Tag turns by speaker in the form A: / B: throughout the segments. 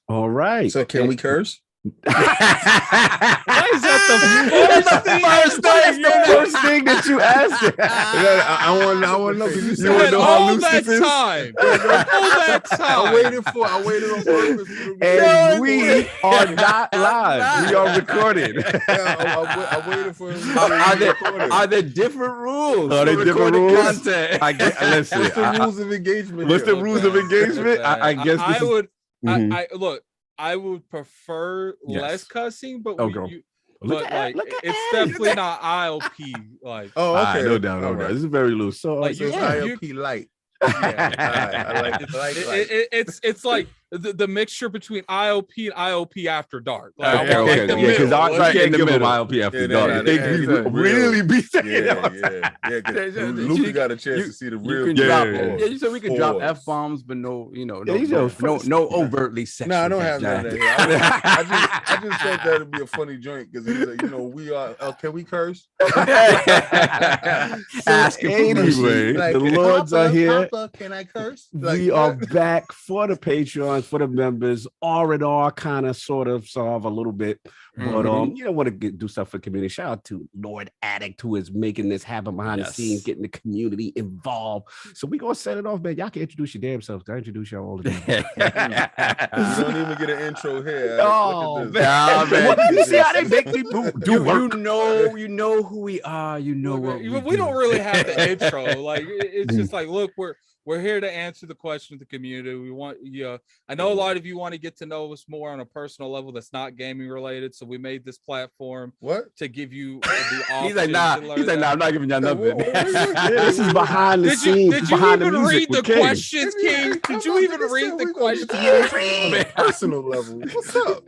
A: All right.
B: So can we curse?
C: Why is that the first thing?
A: That's the first thing that you asked.
B: I want to know.
C: You
B: You want to know how
C: all
B: loose
C: that
B: this is?
C: time. All that time.
B: I waited on purpose.
A: And we are not live. We are recorded.
B: I waited for him.
D: Are there different rules?
A: Are there
D: for
A: different
D: recorded
A: rules?
D: Content?
A: Listen.
B: What's the rules of engagement?
A: What's the rules of engagement? I guess
C: I would.
A: Mhm.
C: I look. I would prefer less cussing, but
A: Look at
C: it's
A: Ed.
C: definitely not ILP. Like,
B: Oh, okay.
A: No doubt.
B: All right.
A: This is very loose. So,
C: Like,
B: So it's ILP light. I like it.
C: it's like the mixture between ILP and ILP after dark. Like, I want,
A: okay.
C: like, the
A: Yeah, because
C: middle.
A: I
C: Like,
A: can't give them
D: middle.
A: ILP after
B: Yeah,
A: dark.
B: they
A: They
B: can't
A: really be saying
B: Yeah. Luca got a chance to see the real.
D: You can
A: Yeah.
D: drop,
B: Pause.
D: you said we could drop
B: Pause.
D: F-bombs, but no, no overtly sexual.
B: No, I don't have none of that. I just thought that'd be a funny joint because he's like, we are. Can we curse?
A: Asking anyway,
B: Like,
A: the Lords are here.
B: Papa, can I curse?
A: We are back for the Patreons, for the members, R&R kind of sort of solve a little bit. But you don't want to do stuff for the community. Shout out to Lord Addict who is making this happen behind the scenes, getting the community involved. So we're gonna set it off, man. Y'all can introduce your damn selves. I introduce y'all all the time.
B: You don't even get an intro here.
A: Oh,
B: Look at this.
D: Nah, man.
A: You see how they make me do work?
D: You know who we are. You know what
C: we don't really have the intro. Like, it's just like, look, we're here to answer the question of the community. We want I know a lot of you want to get to know us more on a personal level that's not gaming related. So we made this platform to give you the option.
D: He's like, nah, I'm not giving y'all nothing.
A: This is behind the scenes.
C: Did you
A: behind
C: even
A: the music
C: read the
A: with King.
C: questions, King? Did you even read the questions?
B: On a personal level. What's up?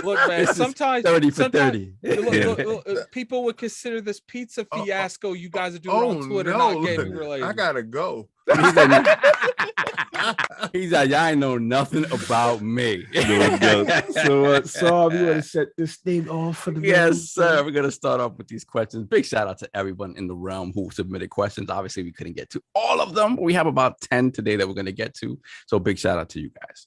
C: Look, man, sometimes
D: 30 for 30.
C: Look, people would consider this pizza fiasco you guys are doing on Twitter not gaming related.
B: I gotta go.
D: He's like, y'all ain't know nothing about me.
A: So, Saul, you want to set this thing off for the
D: Yes, sir. We're gonna start off with these questions. Big shout out to everyone in the realm who submitted questions. Obviously, we couldn't get to all of them. We have about 10 today that we're gonna get to. So big shout out to you guys.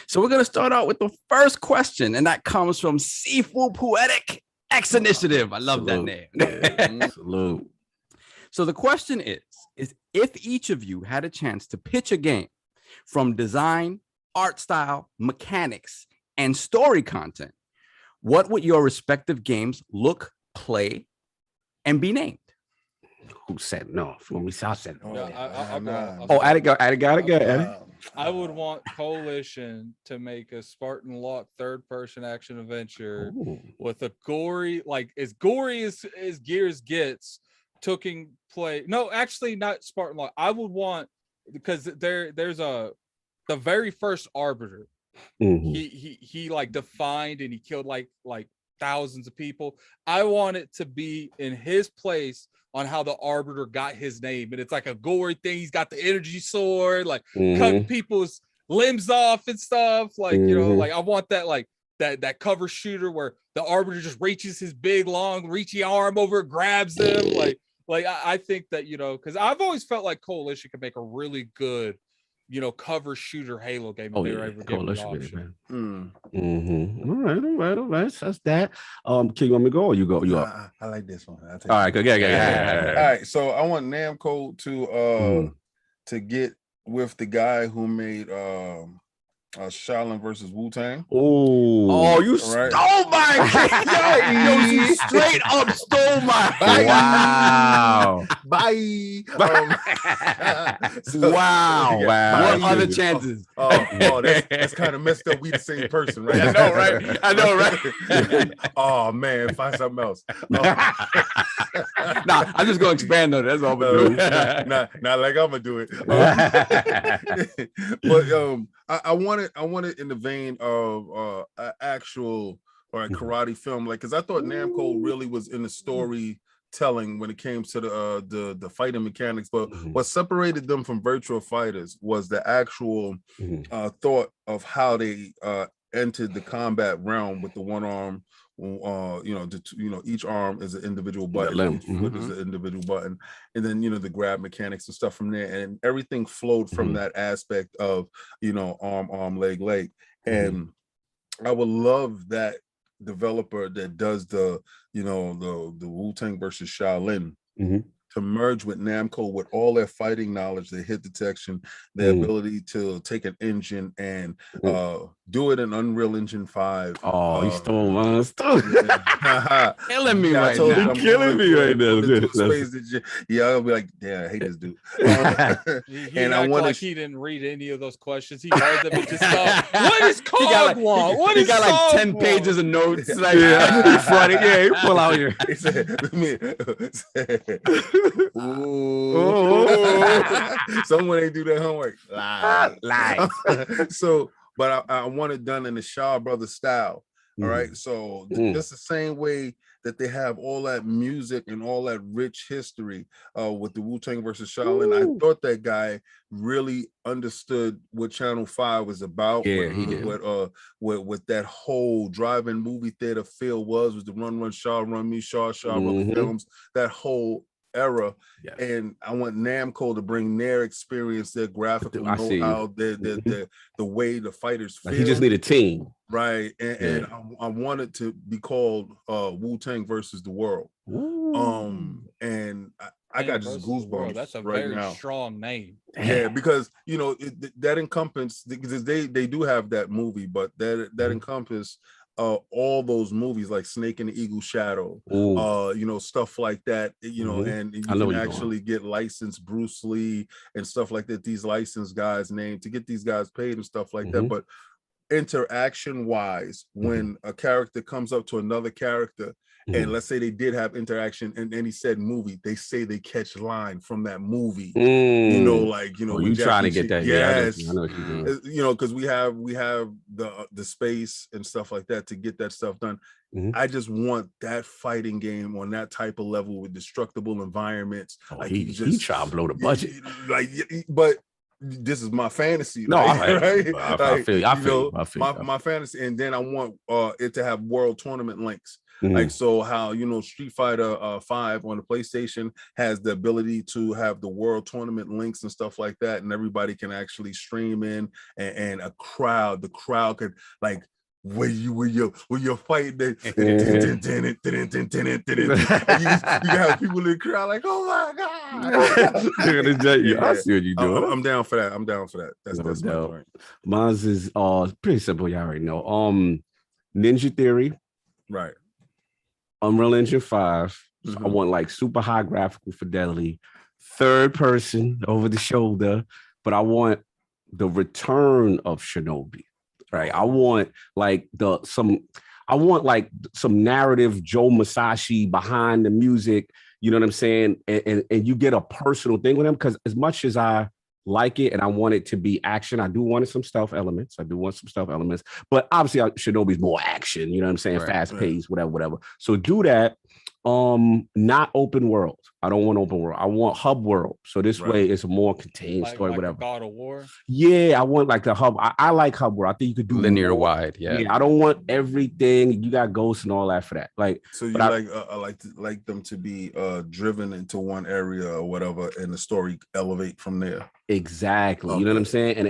D: So we're gonna start out with the first question, and that comes from Seafood Poetic X Initiative. I love that name.
A: Salute.
D: So the question is if each of you had a chance to pitch a game from design, art style, mechanics, and story content, what would your respective games look, play, and be named?
A: Who said no? When we saw said no.
C: Addict
A: got it.
C: I would want Coalition to make a Spartan Lock third-person action adventure with a gory, like as gory as Gears gets. Taking play. No, actually not Spartan Lock. I would want, because there's the very first Arbiter. He like defined and he killed like thousands of people. I want it to be in his place on how the Arbiter got his name, and it's like a gory thing. He's got the energy sword, like cutting people's limbs off and stuff. Like like I want that like that cover shooter where the Arbiter just reaches his big long reachy arm over, grabs them like I think that because I've always felt like Coalition could make a really good cover shooter Halo game.
A: Oh yeah, Coalition, man. All right. That's that. King, want me to go or you go? You up?
B: I like this one.
A: All right, go. Yeah.
B: All right, so I want Namco to get with the guy who made Shaolin versus Wu-Tang.
A: Oh,
D: you
B: right.
D: stole my yo, you straight up stole my
A: wow.
B: Bye.
D: Wow. What other chances?
B: That's kind of messed up. We the same person, right?
D: I know, right?
B: Oh man, find something else.
D: Nah, I'm just gonna expand on it. That's all I'm gonna do.
B: Not like I'm gonna do it. But I want it in the vein of an actual or a karate film, like because I thought Namco really was in the storytelling when it came to the fighting mechanics, but what separated them from virtual fighters was the actual thought of how they entered the combat realm with the one arm. Each arm is an individual button, each foot is an individual button, and then the grab mechanics and stuff from there, and everything flowed from that aspect of arm, leg, And I would love that developer that does the Wu-Tang versus Shaolin to merge with Namco with all their fighting knowledge, their hit detection, their ability to take an engine and do it in Unreal Engine 5.
A: Oh, he stole mine.
D: Killing me right now.
A: You're killing me right now.
B: I'll be like, yeah, I hate this dude.
C: He and I want like he didn't read any of those questions. He read them and just thought, what is cog law?
D: He got like 10 pages of notes. Like,
A: he pull out here.
B: He said, someone ain't do their homework. Lie. So, but I want it done in the Shaw Brothers style. All right. So just the same way that they have all that music and all that rich history with the Wu-Tang versus Shaolin. I thought that guy really understood what Channel 5 was about.
A: Yeah, he did.
B: What that whole drive-in movie theater feel was the Run Run Shaw, Run Me Shaw, Run Films, that whole era. And I want Namco to bring their experience, their graphical know-how, the way the fighters feel.
A: He just need a team.
B: Right. And I want it to be called Wu-Tang versus the World. And I got just goosebumps.
C: That's a
B: right
C: very
B: now.
C: strong name.
B: Yeah, because that encompass, because they do have that movie, but that encompass all those movies like Snake and the Eagle Shadow, stuff like that, and you can actually get licensed Bruce Lee and stuff like that, these licensed guys named to get these guys paid and stuff like that. But interaction wise, when a character comes up to another character, and let's say they did have interaction and he said movie, they say they catch line from that movie. You trying to get that? Yes, I know what you're doing. Because we have the space and stuff like that to get that stuff done. I just want that fighting game on that type of level with destructible environments.
A: He try to blow the budget,
B: but this is my fantasy.
A: No,
B: right?
A: I feel
B: my fantasy, and then I want it to have world tournament links. Like, so how Street Fighter 5 on the PlayStation has the ability to have the world tournament links and stuff like that, and everybody can actually stream in, and the crowd could like when you're fighting, you have people in the crowd like, oh my god.
A: I see what you doing.
B: I'm down for that. That's my point.
A: Mine's is pretty simple. You already know. Ninja Theory,
B: right?
A: Unreal Engine 5. I want like super high graphical fidelity, third person over the shoulder, but I want the return of Shinobi. Right. I want like some narrative Joe Musashi behind the music. You know what I'm saying? And you get a personal thing with him, because as much as I like it and I want it to be action, I do want some stealth elements. But obviously Shinobi's more action, you know what I'm saying? Right, fast paced, whatever. So do that. Not open world. I don't want open world. I want hub world. So this way it's a more contained story, whatever.
C: God of War.
A: Yeah, I want like the hub. I like hub world. I think you could do
D: linear wide. Yeah.
A: I don't want everything. You got ghosts and all that for that. Like,
B: so you like them to be driven into one area or whatever, and the story elevate from there.
A: Exactly. Okay. You know what I'm saying? And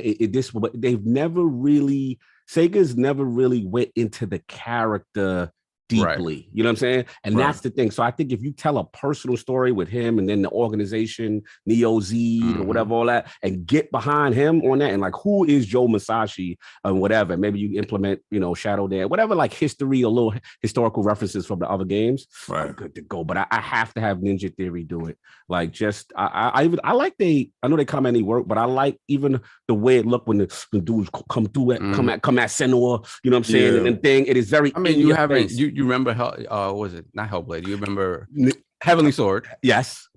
A: they've never really, Sega's never really went into the character deeply, you know what I'm saying? And that's the thing. So I think if you tell a personal story with him and then the organization, Neo Z or whatever, all that, and get behind him on that, and like, who is Joe Musashi and whatever, maybe you implement, Shadow Dance, whatever, like history or little historical references from the other games, I'm good to go. But I have to have Ninja Theory do it. Like, just, I like I know they come any work, but I like even the way it looked when the dudes come through it, come at Senua, you know what I'm saying? And then thing, it is very,
D: you haven't, you remember was it not Hellblade? You remember Heavenly Sword?
A: Yes.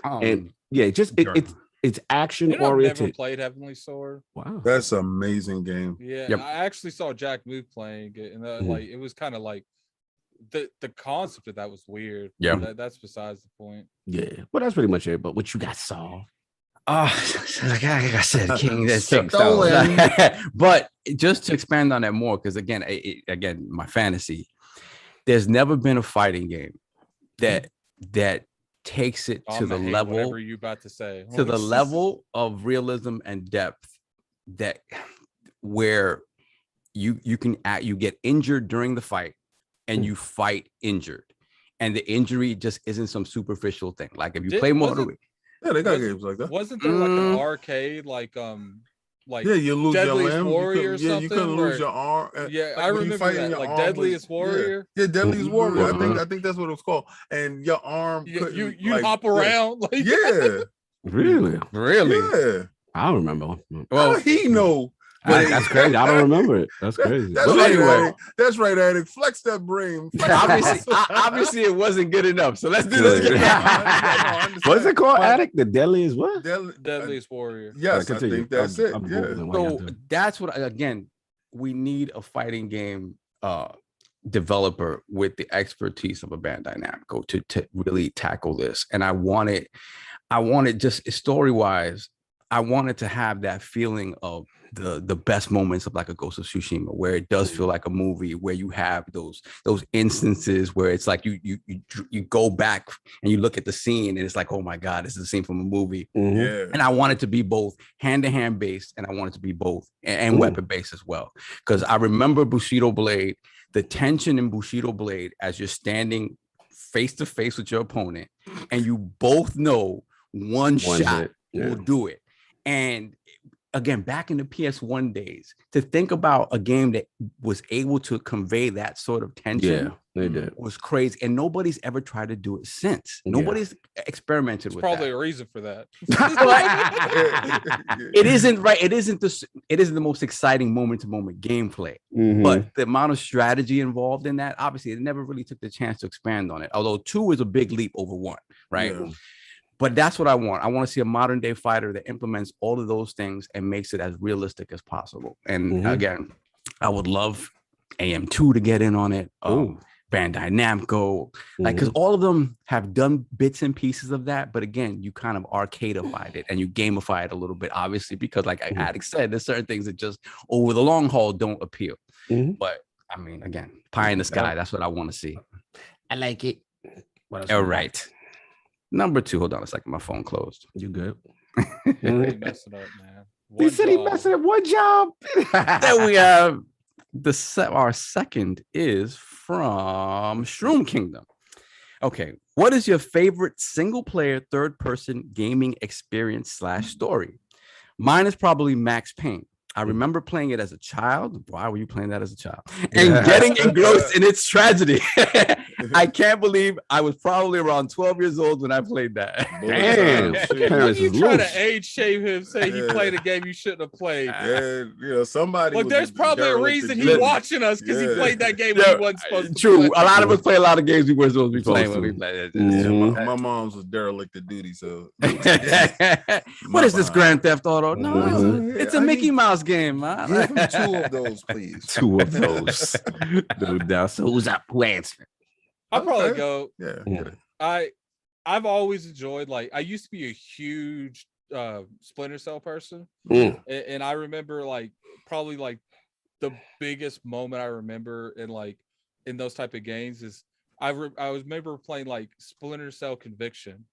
A: And it's action oriented.
C: I've never played Heavenly Sword.
A: Wow,
B: that's an amazing game.
C: Yeah, I actually saw Jack Mood playing it, and like it was kind of like the concept of that was weird.
D: Yeah,
C: that's besides the point.
A: Yeah, well, that's pretty much it. But what you got, Saul?
D: Like I said, King that's stolen. But just to expand on that more, because again, my fantasy. There's never been a fighting game that takes it to the level.
C: Whatever you about to say.
D: To the level of realism and depth that where you get injured during the fight, and you fight injured, and the injury just isn't some superficial thing. Like if you play Mortal,
B: yeah, they got games like that.
C: Wasn't there like an arcade like
B: yeah, you lose
C: Deadliest
B: your limb.
C: Warrior or something?
B: You couldn't lose your arm.
C: Yeah, I remember that. Like Deadliest Warrior.
B: Yeah, Deadliest Warrior. I think that's what it was called. And your arm
C: you like, hop around. Like
B: yeah.
A: Really?
B: Yeah.
A: I don't remember.
B: Well, he know.
A: That's crazy. I don't remember it. That's crazy.
B: That's right, anyway. That's right, Addict. Flex that brain.
D: Obviously, it wasn't good enough. So let's do this again.
A: What's it called, Addict? The Deadliest what?
C: Deadliest Warrior.
B: Yes, I think that's it.
D: So that's what, again, we need a fighting game developer with the expertise of a Bandai Namco to really tackle this. And I wanted just story-wise, I wanted to have that feeling of the best moments of like a Ghost of Tsushima, where it does feel like a movie, where you have those instances where it's like you go back and you look at the scene and it's like, oh my God, this is a scene from a movie.
B: Yeah.
D: And I want it to be both hand-to-hand based, and I want it to be both and weapon based as well. Because I remember Bushido Blade, the tension in Bushido Blade as you're standing face to face with your opponent, and you both know one shot will do it. And again, back in the PS1 days, to think about a game that was able to convey that sort of tension,
A: they did,
D: was crazy. And nobody's ever tried to do it since. Nobody's experimented with
C: probably
D: that.
C: a reason for that.
D: It isn't right. It isn't the most exciting moment-to-moment gameplay, but the amount of strategy involved in that, obviously, it never really took the chance to expand on it. Although 2 is a big leap over 1, right? Yeah. But that's what I want. I want to see a modern day fighter that implements all of those things and makes it as realistic as possible. And again, I would love AM2 to get in on it. Bandai Namco, like, because all of them have done bits and pieces of that. But again, you kind of arcadified it and you gamify it a little bit, obviously, because like Addict said, there's certain things that just over the long haul don't appeal. But I mean, again, pie in the sky. That's what I want to see.
A: I like it.
D: All right. Number 2, hold on a second. My phone closed.
A: You good?
C: He messing up, man.
A: He said he messing up. One job.
D: Then we have our second is from Shroom Kingdom. Okay, what is your favorite single player third person gaming experience / story? Mine is probably Max Payne. I remember playing it as a child. Why were you playing that as a child? And getting engrossed in its tragedy. I can't believe I was probably around 12 years old when I played that.
A: Damn.
C: When you try to age shame him, say he played a game you shouldn't have played.
B: Yeah, somebody.
C: Well, there's probably a reason he's watching us, because he played that game when he wasn't supposed to.
D: True. A lot of us play a lot of games we weren't supposed to be playing when we played.
B: My mom's was derelict of duty, so.
D: What is this Grand Theft Auto? No, it's a Mickey Mouse game, man.
B: Give him 2 of those, please.
A: 2 of those. No doubt. So who's up? Who answered?
C: I'll probably go.
B: Yeah.
C: I've always enjoyed, like, I used to be a huge Splinter Cell person, and I remember like probably like the biggest moment I remember in those type of games is I remember playing like Splinter Cell Conviction,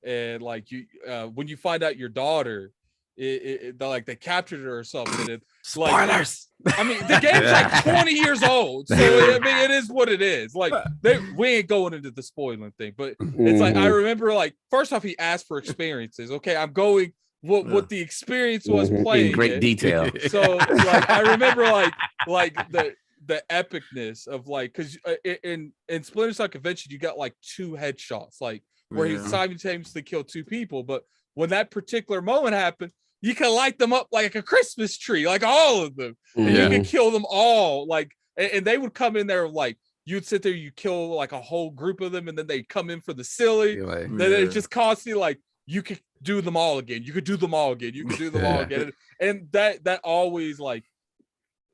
C: and like you when you find out your daughter, they captured her or something. It's
D: spoilers.
C: Like, I mean, the game's like 20 years old, so I mean, it is what it is. Like, we ain't going into the spoiling thing, but it's like I remember, like, first off, he asked for experiences. Okay, I'm going what the experience was playing
A: in great detail.
C: So, like, I remember, like the epicness of, like, because in Splinter Cell Convention, you got like 2 headshots, like where he simultaneously killed 2 people, but when that particular moment happened, you can light them up like a Christmas tree, like all of them. And you can kill them all. Like, and they would come in there, like, you'd sit there, you kill like a whole group of them, and then they come in for the silly. Then it just constantly, like, you could do them all again. You could do them all again. You could do them all again. And that always, like,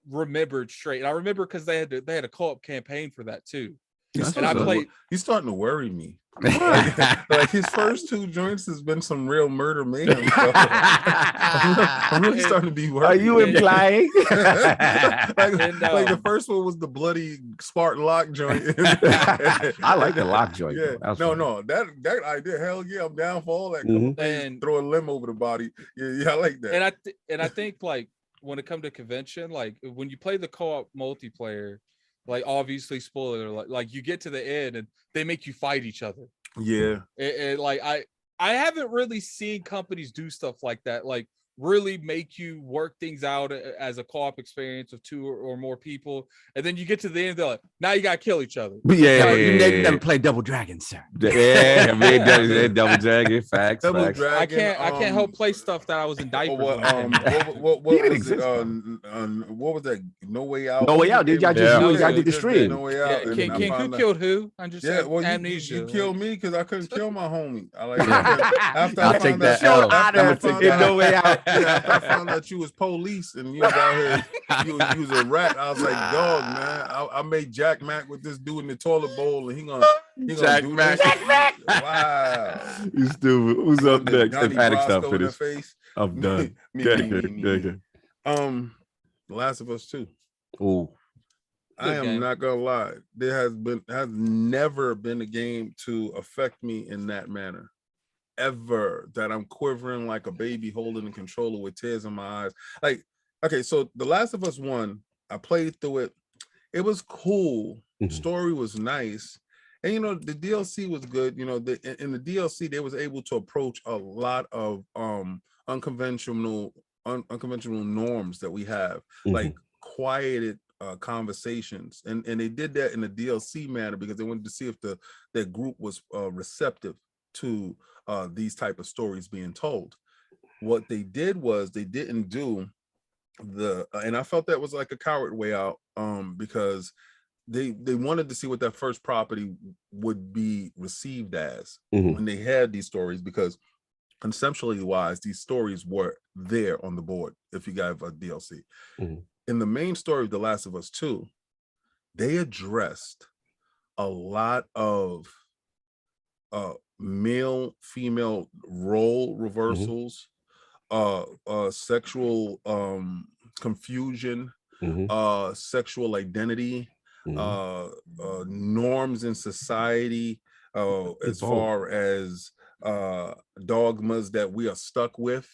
C: remembered straight. And I remember because they had a co-op campaign for that too. And I played.
B: He's starting to worry me. Like his first 2 joints has been some real murder mayhem. So I'm really starting to be worried.
A: Are you implying?
B: like the first one was the bloody Spartan lock joint.
A: I like the lock joint.
B: Yeah. No, that idea. Hell yeah, I'm down for all that. And throw a limb over the body. Yeah, I like that.
C: And I think, like, when it comes to convention, like when you play the co-op multiplayer, like obviously spoiler, like you get to the end and they make you fight each other.
B: Yeah.
C: Like I haven't really seen companies do stuff like that, like really make you work things out as a co-op experience of 2 or more people, and then you get to the end, they're like, now you gotta kill each other.
D: You never play Double Dragon, sir.
A: Yeah, I mean, Double Dragon, facts.
B: Double
A: Facts.
B: Dragon,
C: I can't help play stuff that I was in diapers.
B: what was it? What was that? No Way Out.
A: No Way Out. Did y'all just did the stream?
B: No Way Out.
C: King who killed who? I just amnesia.
B: You killed me because I couldn't kill my homie. I like after
D: I'll take that L.
A: No Way Out.
B: Yeah, I found out you was police and you was out here, you was a rat. I was like, dog, man, I made Jack Mac with this dude in the toilet bowl, and he gonna
D: Jack
B: do
D: Mac.
B: this. Wow,
A: You stupid. Who's up next?
B: Donnie
A: Emphatic
B: Brasco
A: stuff for
B: in the
A: this.
B: face.
A: I'm done.
B: Me.
A: Good.
B: The Last of Us 2.
A: Ooh.
B: I am not gonna lie. There has never been a game to affect me in that manner. Ever, that I'm quivering like a baby holding a controller with tears in my eyes. Like, okay, so The Last of Us 1, I played through it. It was cool. Story was nice. And the DLC was good. In the DLC, they was able to approach a lot of unconventional norms that we have, like quieted conversations. And they did that in the DLC manner because they wanted to see if their group was receptive to these type of stories being told. What they did was they didn't do and I felt that was like a coward way out, because they wanted to see what that first property would be received as when they had these stories, because conceptually wise, these stories were there on the board if you got a DLC. In the main story of The Last of Us 2, they addressed a lot of male female role reversals, sexual confusion, sexual identity, norms in society, as far as dogmas that we are stuck with,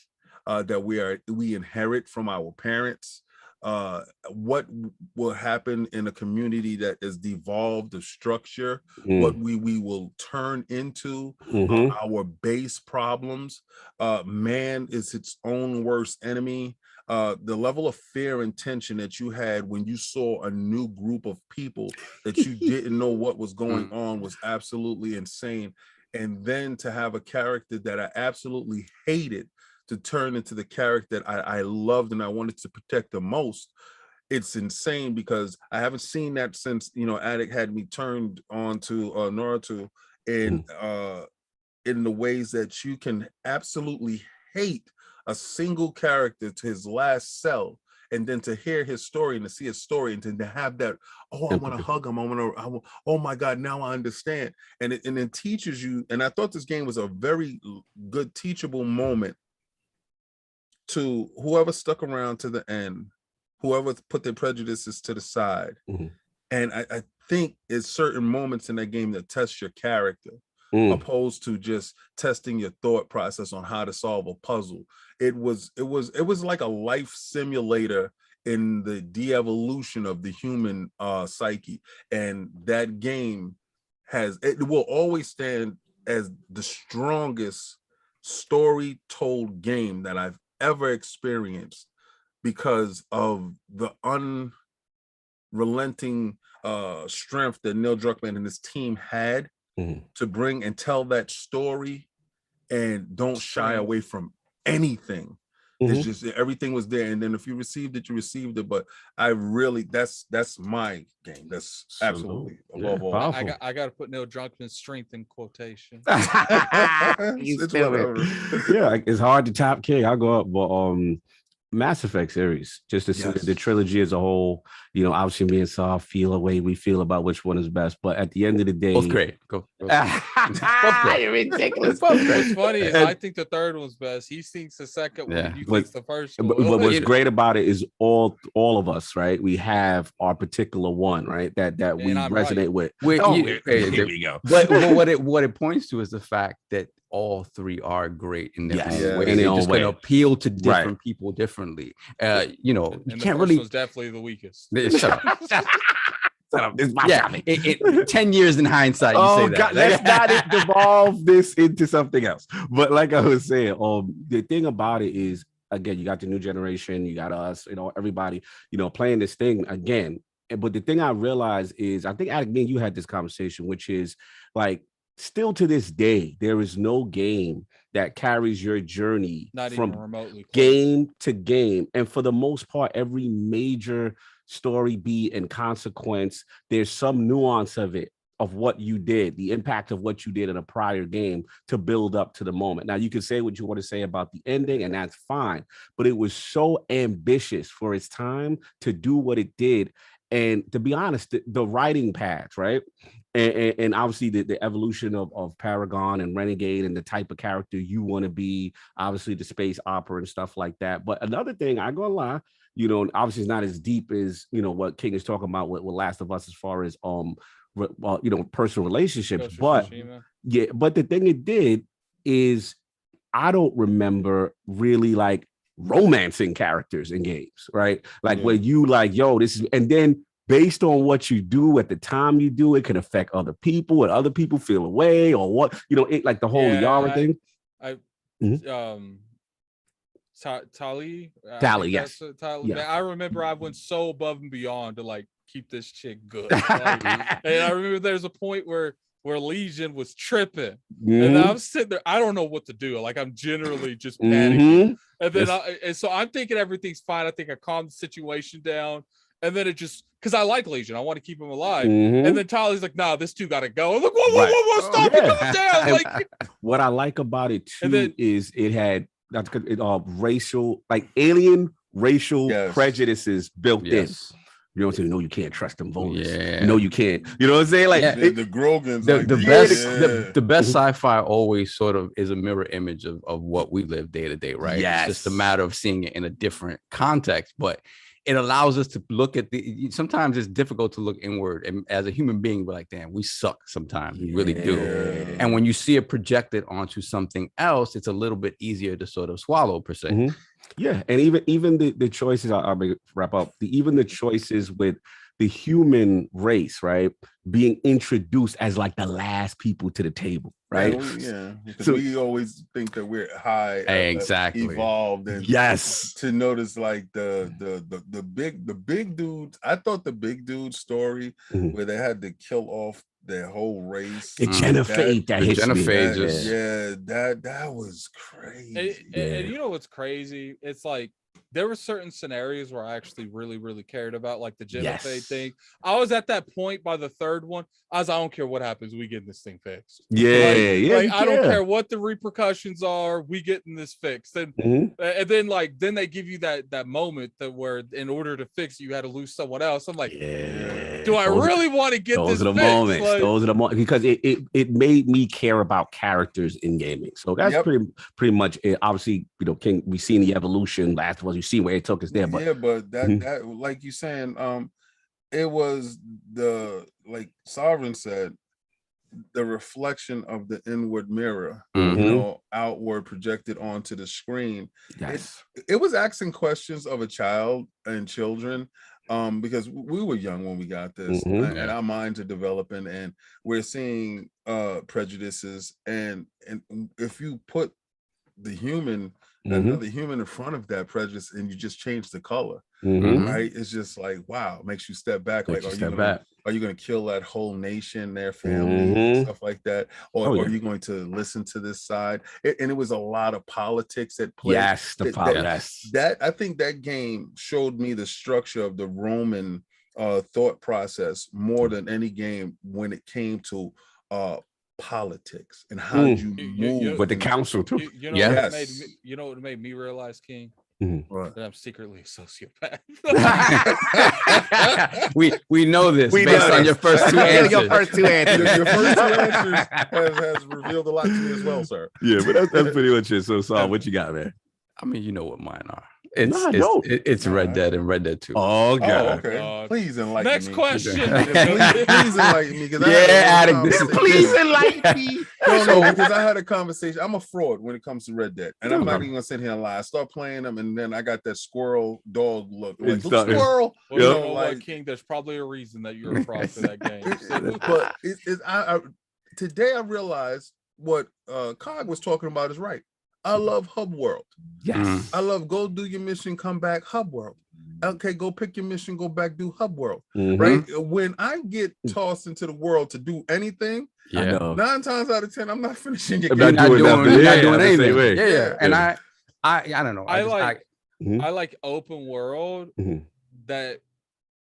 B: that we inherit from our parents. What will happen in a community that is devolved of structure, what we will turn into, our base problems. Man is its own worst enemy. The level of fear and tension that you had when you saw a new group of people that you didn't know what was going on was absolutely insane. And then to have a character that I absolutely hated to turn into the character that I loved and I wanted to protect the most, it's insane, because I haven't seen that since Attic had me turned on to Naruto, in the ways that you can absolutely hate a single character to his last cell, and then to hear his story and to see his story and to have that, I want to hug him, oh my God, now I understand. And it teaches you. And I thought this game was a very good teachable moment to whoever stuck around to the end, whoever put their prejudices to the side. And I think it's certain moments in that game that test your character, opposed to just testing your thought process on how to solve a puzzle. It was like a life simulator in the de-evolution of the human psyche. And that game it will always stand as the strongest story told game that I've ever experienced, because of the unrelenting strength that Neil Druckmann and his team had to bring and tell that story, and don't shy away from anything. It's just everything was there, and then if you received it, you received it. But I really, that's my game. That's absolutely above all.
C: I got to put Neil Druckmann's strength in quotation.
A: It's hard to top King. I'll go up, but Mass Effect series, just to see the trilogy as a whole. Obviously me and Saul feel a way we feel about which one is best, but at the end of the day,
D: both great. Go.
A: You're ridiculous.
C: What's funny is I think the third one's best. He thinks the second one, and you think the first one.
A: But what's great about it is all of us, right? We have our particular one, right? That we resonate with.
D: Here we go. But what it points to is the fact that all three are great in their
A: Yes.
D: own way.
A: In their
D: They're
A: own
D: just going to
A: way.
D: appeal to different people differently. You know, you
C: And the
D: can't
C: first
D: really.
C: one's definitely the weakest.
D: Shut up.
A: Shut up. This is my
D: Yeah,
A: topic.
D: 10 years in hindsight, you say that.
A: God, let's not devolve this into something else. But like I was saying, the thing about it is, again, you got the new generation, you got us, you know, everybody, you know, playing this thing again. But the thing I realized is, I think, Addict, me and you had this conversation, which is like, still to this day, there is no game that carries your journey
C: Not
A: from
C: even remotely close.
A: game to game. And for the most part, every major story beat and consequence, there's some nuance of it, of what you did, the impact of what you did in a prior game to build up to the moment. Now, you can say what you want to say about the ending, and that's fine, but it was so ambitious for its time to do what it did. And to be honest, the writing paths, right? And obviously the evolution of Paragon and Renegade and the type of character you want to be, obviously the space opera and stuff like that. But another thing, I ain't gonna lie, you know, obviously it's not as deep as, you know, what King is talking about with Last of Us as far as you know, personal relationships. But yeah, but the thing it did is, I don't remember really like romancing characters in games, right? Like where you like, yo, this is, and then based on what you do at the time you do, it can affect other people and other people feel away or what, you know, it like the whole Yara thing.
C: Tali,
A: yes.
C: Tali. Man, I remember I went so above and beyond to like keep this chick good. Like, and I remember there's a point where Legion was tripping, and I'm sitting there, I don't know what to do. Like, I'm generally just panicking, and then and so I'm thinking everything's fine. I think I calmed the situation down, and then it just, because I like Legion, I want to keep him alive, and then Tali's like, "Nah, this two got to go." I'm like, whoa, stop it, calm down. Like,
A: what I like about it too is it had racial, like alien racial prejudices built in. You know what I'm saying? No, you can't trust them voters.
D: Yeah.
A: No, you can't. You know what I'm saying? Like
B: the Grogans,
D: the best sci-fi always sort of is a mirror image of what we live day to day, right?
A: Yes.
D: It's just a matter of seeing it in a different context, but it allows us to look at sometimes it's difficult to look inward, and as a human being, we're like, damn, we suck sometimes. We really do. And when you see it projected onto something else, it's a little bit easier to sort of swallow, per se.
A: Yeah, and even the choices, I'll wrap up. Even the choices with the human race, right, being introduced as like the last people to the table, right?
B: Because we always think that we're high, evolved, and to notice like the big dudes. I thought the big dude story where they had to kill off their whole race,
A: the Genophage,
B: that was crazy.
C: And you know what's crazy? It's like, there were certain scenarios where I actually really cared about, like the Genophage thing. I was at that point by the third one. I don't care what happens, we getting this thing fixed. Like I don't care what the repercussions are, we getting this fixed. And then they give you that moment that where in order to fix it, you had to lose someone else. I'm like, do I really want to get this fixed?
A: Those are the moments, because it made me care about characters in gaming. So that's pretty much it. Obviously, you know, King, we've seen the evolution. Last was, you see where it took us there, but
B: that like you saying, it was the, like Sovereign said, the reflection of the inward mirror, you know, outward projected onto the screen. It was asking questions of a child and children, because we were young when we got this, and our minds are developing, and we're seeing prejudices, and if you put the human, another human in front of that prejudice, and you just change the color, right? It's just like, wow, it makes you step back. Like, are you going to kill that whole nation, their family, and stuff like that, or are you going to listen to this side? And it was a lot of politics at play. That I think that game showed me the structure of the Roman thought process more than any game when it came to politics and how you move
A: with the council too.
C: You know what made me realize, King? That I'm secretly a sociopath.
D: we know this based on your first two answers.
B: Your first two answers has revealed a lot to me as well, sir.
A: Yeah, but that's pretty much it. So, Saul, what you got, man?
D: I mean, you know what mine are. It's Red Dead and Red Dead 2.
A: Oh,
B: Oh,
A: God.
B: okay.
C: God.
B: Please enlighten
C: Next
B: me.
C: question.
B: Please enlighten me.
A: Please enlighten me.
B: No, because I had a conversation. I'm a fraud when it comes to Red Dead, and I'm not even gonna sit here and lie. I start playing them, and then I got that squirrel dog look. Like, look, squirrel.
C: Well, you know what, King? There's probably a reason that you're a fraud for that game.
B: But today I realized what Cog was talking about is right. I love Hub World.
A: Yes.
B: I love go do your mission, come back, Hub World. Okay, go pick your mission, go back, do Hub World. Right? When I get tossed into the world to do anything, 9 times out of 10, I'm not finishing your game.
D: You're not doing anything. Yeah. And I don't know.
C: I like open world that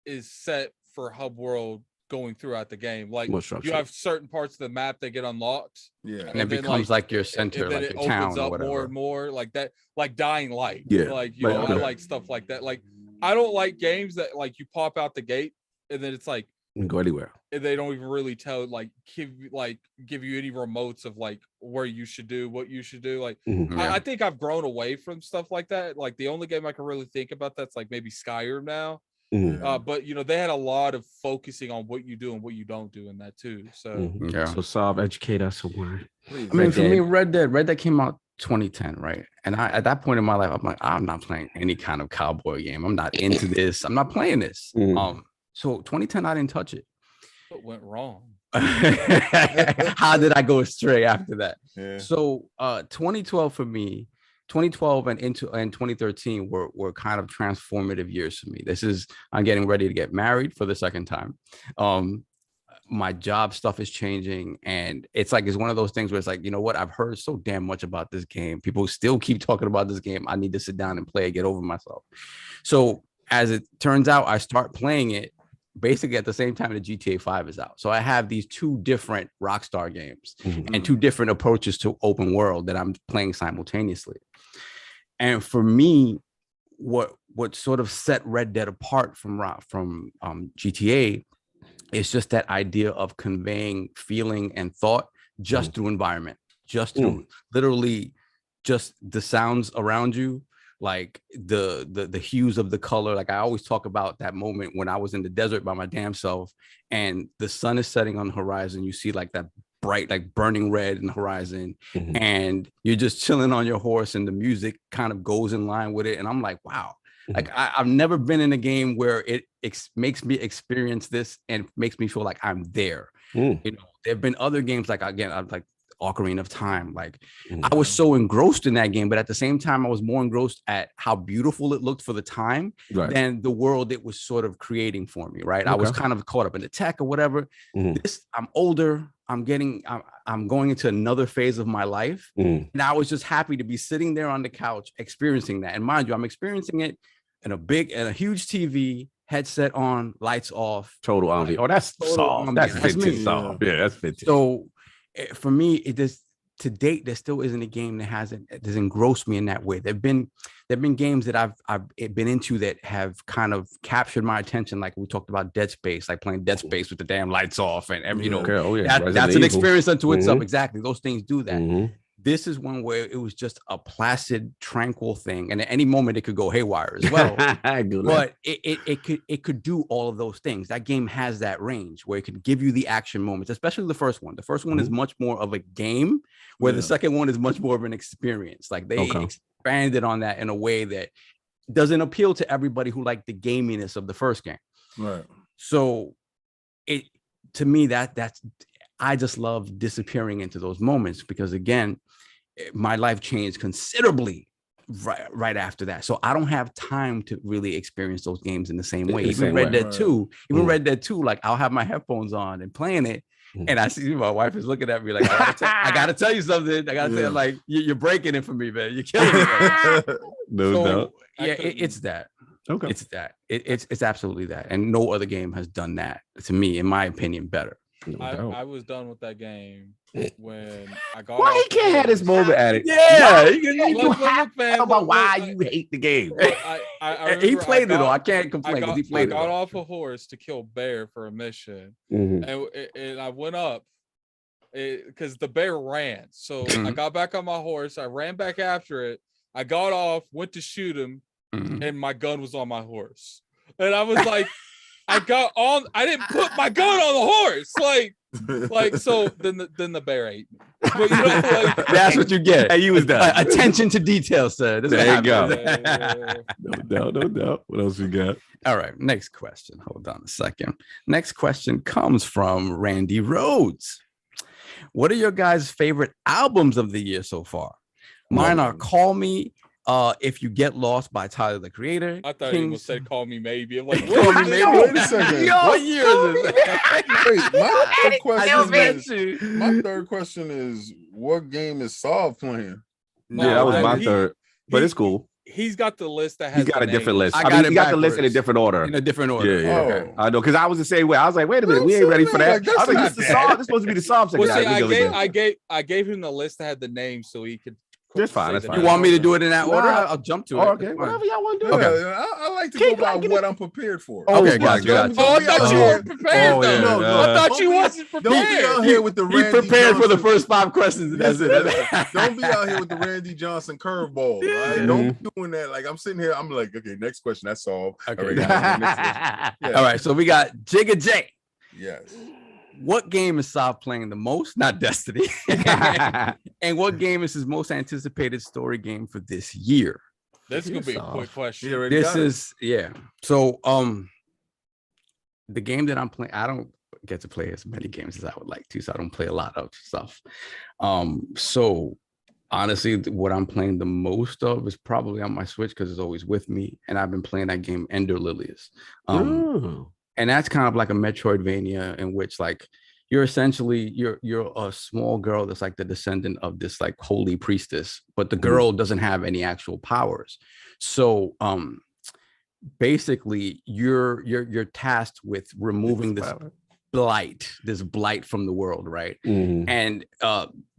C: is set for Hub World going throughout the game. Like you have certain parts of the map that get unlocked.
D: And it becomes like your center, like your town or whatever.
C: More and more like that, like Dying Light.
A: Yeah.
C: Like, you know, I like stuff like that. Like, I don't like games that like you pop out the gate and then it's like
A: you can go anywhere.
C: And they don't even really give you any remotes of like where you should do, what you should do. Like, I think I've grown away from stuff like that. Like the only game I can really think about that's like maybe Skyrim now. But you know, they had a lot of focusing on what you do and what you don't do in that too. So
A: so Saab, educate us on why.
D: I mean, for me, Red Dead came out 2010, right? And at that point in my life, I'm like, I'm not playing any kind of cowboy game. I'm not into this. I'm not playing this. So 2010, I didn't touch it.
C: What went wrong?
D: How did I go astray after that? So 2012 for me. 2012 and 2013 were kind of transformative years for me. I'm getting ready to get married for the second time. My job stuff is changing, and it's one of those things where it's like, you know what? I've heard so damn much about this game. People still keep talking about this game. I need to sit down and play it, get over myself. So as it turns out, I start playing it basically at the same time that GTA 5 is out. So I have these two different Rockstar games and two different approaches to open world that I'm playing simultaneously. And for me, what sort of set Red Dead apart from GTA is just that idea of conveying feeling and thought just through environment, just through literally just the sounds around you, like the hues of the color. Like I always talk about that moment when I was in the desert by my damn self and the sun is setting on the horizon. You see like that bright, like burning red in the horizon, and you're just chilling on your horse and the music kind of goes in line with it. And I'm like, wow, like I've never been in a game where it makes me experience this and makes me feel like I'm there. You know, there've been other games like, again, I'm like Ocarina of Time. Like I was so engrossed in that game, but at the same time, I was more engrossed at how beautiful it looked for the time than the world it was sort of creating for me. Right. I was kind of caught up in the tech or whatever. I'm older. I'm going into another phase of my life. And I was just happy to be sitting there on the couch experiencing that. And mind you, I'm experiencing it in a huge TV, headset on, lights off.
A: Total ambiance. Oh, that's soft. That's vintage soft. Yeah, that's vintage.
D: So for me, it is to date, there still isn't a game that has engrossed me in that way. There've been games that I've been into that have kind of captured my attention. Like we talked about Dead Space, like playing Dead Space with the damn lights off and every, that's an experience unto itself. Exactly. Those things do that. This is one where it was just a placid, tranquil thing. And at any moment it could go haywire as well. But it could do all of those things. That game has that range where it could give you the action moments, especially the first one. The first one is much more of a game, where the second one is much more of an experience. Like they expanded on that in a way that doesn't appeal to everybody who liked the gaminess of the first game.
B: Right.
D: So to me, that's I just love disappearing into those moments because, again, my life changed considerably right after that. So I don't have time to really experience those games in the same way. Even Red Dead 2, Red Dead 2, like I'll have my headphones on and playing it. And I see my wife is looking at me like, I gotta tell you something. I gotta say, like, you're breaking it for me, man. You're killing me.
A: No doubt.
D: Yeah, it's that.
A: Okay.
D: It's that. It's absolutely that. And no other game has done that, to me, in my opinion, better.
C: I was done with that game when I got.
A: Why he can't have this moment at it?
D: Yeah,
A: about why you hate the game.
D: He played it all. I can't complain.
C: I got off a horse to kill bear for a mission, and I went up because the bear ran. So I got back on my horse. I ran back after it. I got off, went to shoot him. and my gun was on my horse. And I was like, I didn't put my gun on the horse. So then the bear ate me. But,
D: that's what you get.
A: Hey, you was done.
D: Attention to detail, sir. This
A: There you go.
C: Yeah.
A: No doubt. What else we got?
D: All right, next question. Hold on a second. Next question comes from Randy Rhodes. What are your guys' favorite albums of the year so far? Mine are Call Me, If You Get Lost by Tyler, the Creator.
C: I thought he was say Call Me Maybe. I'm like,
B: Call Me Maybe. Wait a second.
D: What year is it?
B: Wait, my third question is what game is Saul playing?
A: Yeah, that was my third, but it's cool.
C: He's got the list that has.
A: He's got a different list.
D: I mean,
A: he got the list in a different order.
D: In a different order.
A: Yeah.
B: Okay.
A: I know, because I was the same way. I was like, wait a minute, we ain't ready for that. I was like, this is supposed to be the Psalm section.
C: Well, see, I gave him the list that had the name so he could.
A: That's fine. That's fine.
D: You want me to do it in that order? I'll jump to it.
A: Okay, whatever y'all want to do.
B: Okay. I like to go by what I'm prepared for.
D: Okay, gotcha.
C: Oh, I thought you were prepared.
B: No,
C: I thought you wasn't prepared.
B: Don't be out here with the
D: He
B: Randy
D: prepared
B: Johnson.
D: for the first 5 questions. And that's it.
B: Don't be out here with the Randy Johnson curveball. Right? Don't be doing that. Like I'm sitting here, I'm like, okay, next question. That's solved.
D: Okay.
B: All right, next question. Yeah.
D: All right, so we got Jigga J.
B: Yes.
D: What game is Sav playing the most? Not Destiny. And what game is his most anticipated story game for this year?
C: This is gonna be a quick question.
D: So the game that I'm playing, I don't get to play as many games as I would like to, so I don't play a lot of stuff. So honestly, what I'm playing the most of is probably on my Switch because it's always with me, and I've been playing that game Ender Lilies. And that's kind of like a Metroidvania in which like you're essentially you're a small girl that's like the descendant of this like holy priestess, but the girl doesn't have any actual powers. So basically you're tasked with removing this blight from the world, right? And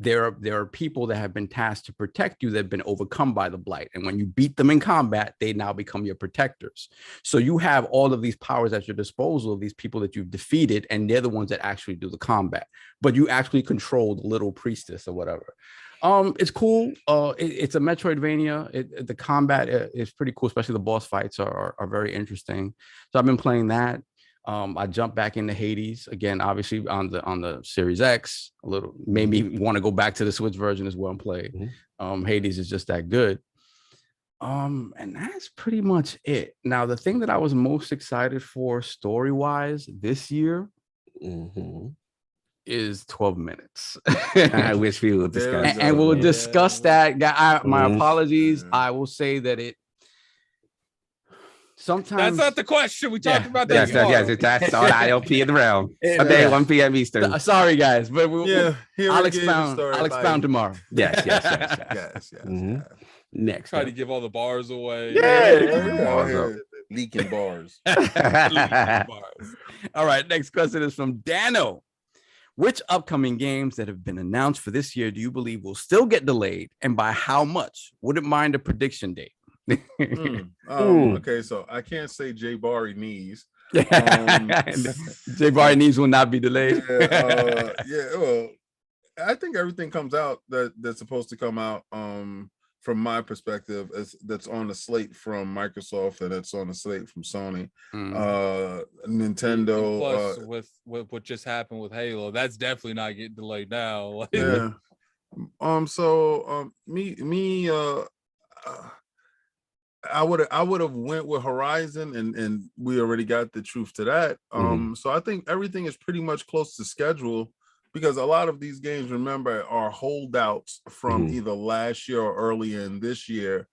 D: there are people that have been tasked to protect you that have been overcome by the blight, and when you beat them in combat, they now become your protectors. So you have all of these powers at your disposal of these people that you've defeated, and they're the ones that actually do the combat, but you actually control the little priestess or whatever. It's cool. It's a Metroidvania. The combat is pretty cool, especially the boss fights are very interesting. So I've been playing that. I jumped back into Hades again, obviously on the Series X. A little made me want to go back to the Switch version as well and play. Hades is just that good. And that's pretty much it. Now, the thing that I was most excited for story-wise this year is 12 minutes.
A: I wish we would discuss.
D: And we'll discuss that. My apologies. I will say that it. Sometimes
C: that's not the question. We talked about that.
A: That's on ILP in the realm. Sunday, 1 p.m. Eastern.
D: Sorry, guys, but I'll expound tomorrow.
A: Yes. Next,
C: try to give all the bars away.
B: Leaking bars.
D: All right, next question is from Dano. Which upcoming games that have been announced for this year do you believe will still get delayed, and by how much? Wouldn't mind a prediction date.
B: Okay, so I can't say J Barry knees.
D: J Barry knees will not be delayed.
B: Well, I think everything comes out that's supposed to come out. From my perspective, that's on the slate from Microsoft and that's on the slate from Sony. Nintendo.
C: Plus, with what just happened with Halo, that's definitely not getting delayed now. I would have went with Horizon, and we already got the truth to that. So I think everything is pretty much close to schedule, because a lot of these games, remember, are holdouts from either last year or early in this year,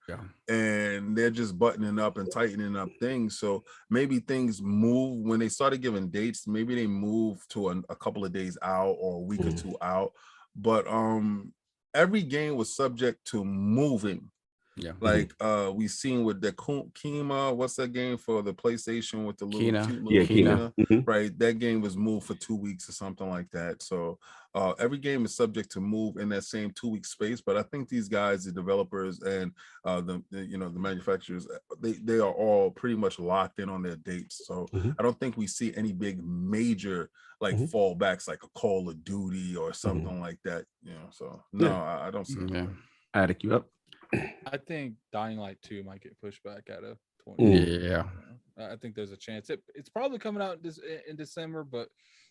C: and they're just buttoning up and tightening up things. So maybe things move when they started giving dates. Maybe they move to a couple of days out or a week or two out. But every game was subject to moving. Like we seen with the Kima, what's that game for the PlayStation with the little Kina. Right? That game was moved for 2 weeks or something like that. So every game is subject to move in that same 2-week space. But I think these guys, the developers and the manufacturers, they are all pretty much locked in on their dates. So I don't think we see any big major fallbacks like a Call of Duty or something like that. So no, I don't see that.
A: Attic, you up?
C: I think Dying Light 2 might get pushed back out of 20.
D: Yeah.
C: I think there's a chance. It's probably coming out in December, but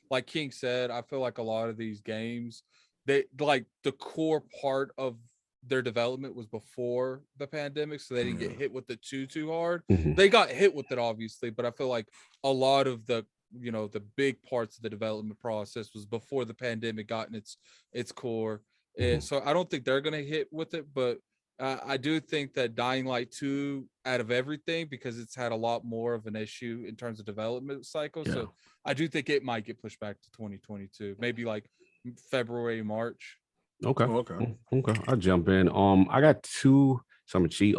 C: like King said, I feel like a lot of these games, they like the core part of their development was before the pandemic, so they didn't get hit with it too hard. They got hit with it obviously, but I feel like a lot of the the big parts of the development process was before the pandemic got in its core. So I don't think they're gonna hit with it, but I do think that Dying Light 2, out of everything, because it's had a lot more of an issue in terms of development cycle. So I do think it might get pushed back to 2022, maybe like February, March.
A: Okay.
B: Okay.
A: Okay. I'll jump in. I got two. So I'm gonna cheat.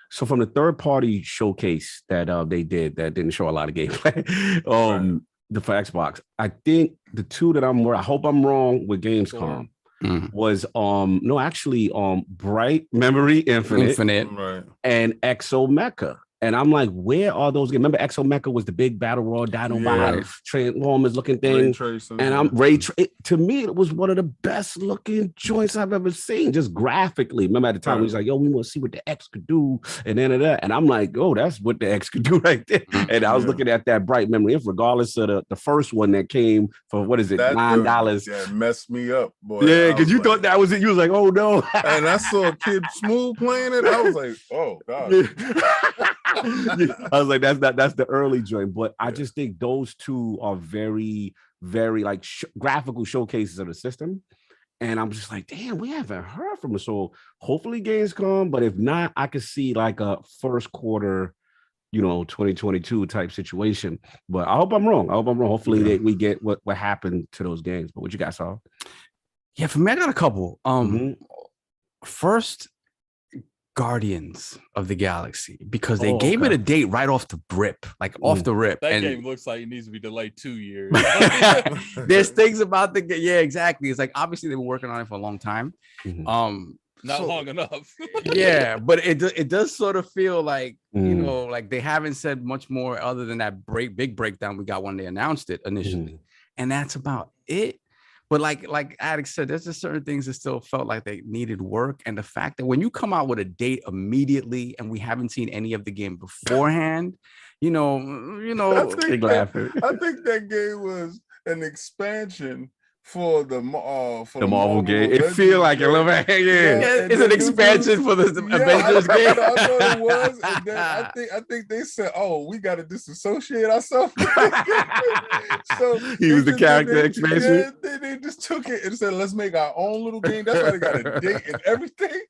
A: So from the third party showcase that they did that didn't show a lot of gameplay. The for Xbox. I think the two that I hope I'm wrong with Gamescom. Was Bright Memory Infinite.
B: Right.
A: And Exo Mecha. And I'm like, where are those games? Remember, Exo Mecha was the big battle royal Dinobot Transformers looking thing. To me, it was one of the best looking joints I've ever seen, just graphically. Remember at the time, he was like, yo, we want to see what the X could do. And then and I'm like, oh, that's what the X could do right there. And I was looking at that Bright Memory, regardless of the first one that came for, what is it, $9.
B: Yeah, messed me up, boy.
A: Yeah, because you thought that was it. You was like, oh, no.
B: And I saw Kid Smooth playing it. I was like, oh, God.
A: I was like, that's the early joint, but I just think those two are very, very like graphical showcases of the system, and I'm just like, damn, we haven't heard from them. So hopefully games come, but if not, I could see like a first quarter, 2022 type situation. But I hope I'm wrong. Hopefully we get what happened to those games. But what you guys saw?
D: Yeah, for me, I got a couple. First, Guardians of the Galaxy, because they gave it a date right off the rip, off the rip.
C: That game looks like it needs to be delayed 2 years.
D: There's things about the game. Yeah, exactly. It's like obviously they've been working on it for a long time.
C: Not long enough.
D: Yeah, but it does sort of feel like like they haven't said much more other than that big breakdown we got when they announced it initially, and that's about it. But like Alex said, there's just certain things that still felt like they needed work. And the fact that when you come out with a date immediately and we haven't seen any of the game beforehand,
B: I think that game was an expansion for the
A: Marvel game. It feel like a little bit.
D: It's an expansion for the Avengers game.
B: I thought it was, and then I think they said, "Oh, we got to disassociate ourselves." So
A: he was the character expansion.
B: They just took it and said, "Let's make our own little game." That's why they got a date and everything.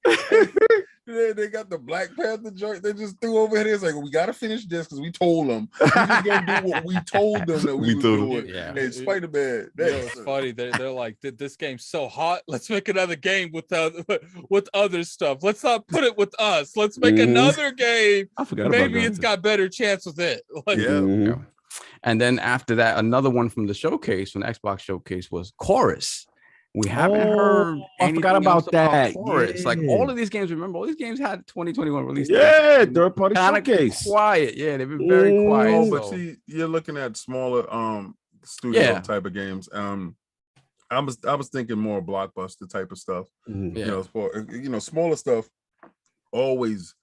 B: They got the Black Panther joint. They just threw over here. It's like, we got to finish this because we told them. We're just going to do what we told them that we would do it.
D: Yeah.
B: And Spider-Man.
C: It's funny. They're like, this game's so hot. Let's make another game with other stuff. Let's not put it with us. Let's make another game.
A: I forgot
C: Maybe it's got better chance with it.
D: And then after that, another one from the showcase, from the Xbox showcase, was Chorus. We haven't heard.
A: I forgot about that.
D: Chorus. Like all of these games, remember, all these games had 2021 release.
A: Yeah, third party showcase.
D: Quiet. Yeah, they've been very quiet.
B: Oh, but see, you're looking at smaller studio type of games. I was thinking more blockbuster type of stuff. Smaller stuff always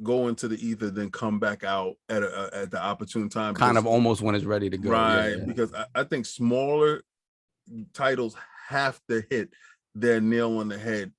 B: go into the ether, then come back out at the opportune time.
D: Kind of almost when it's ready to go.
B: Right, because I think smaller titles have to hit their nail on the head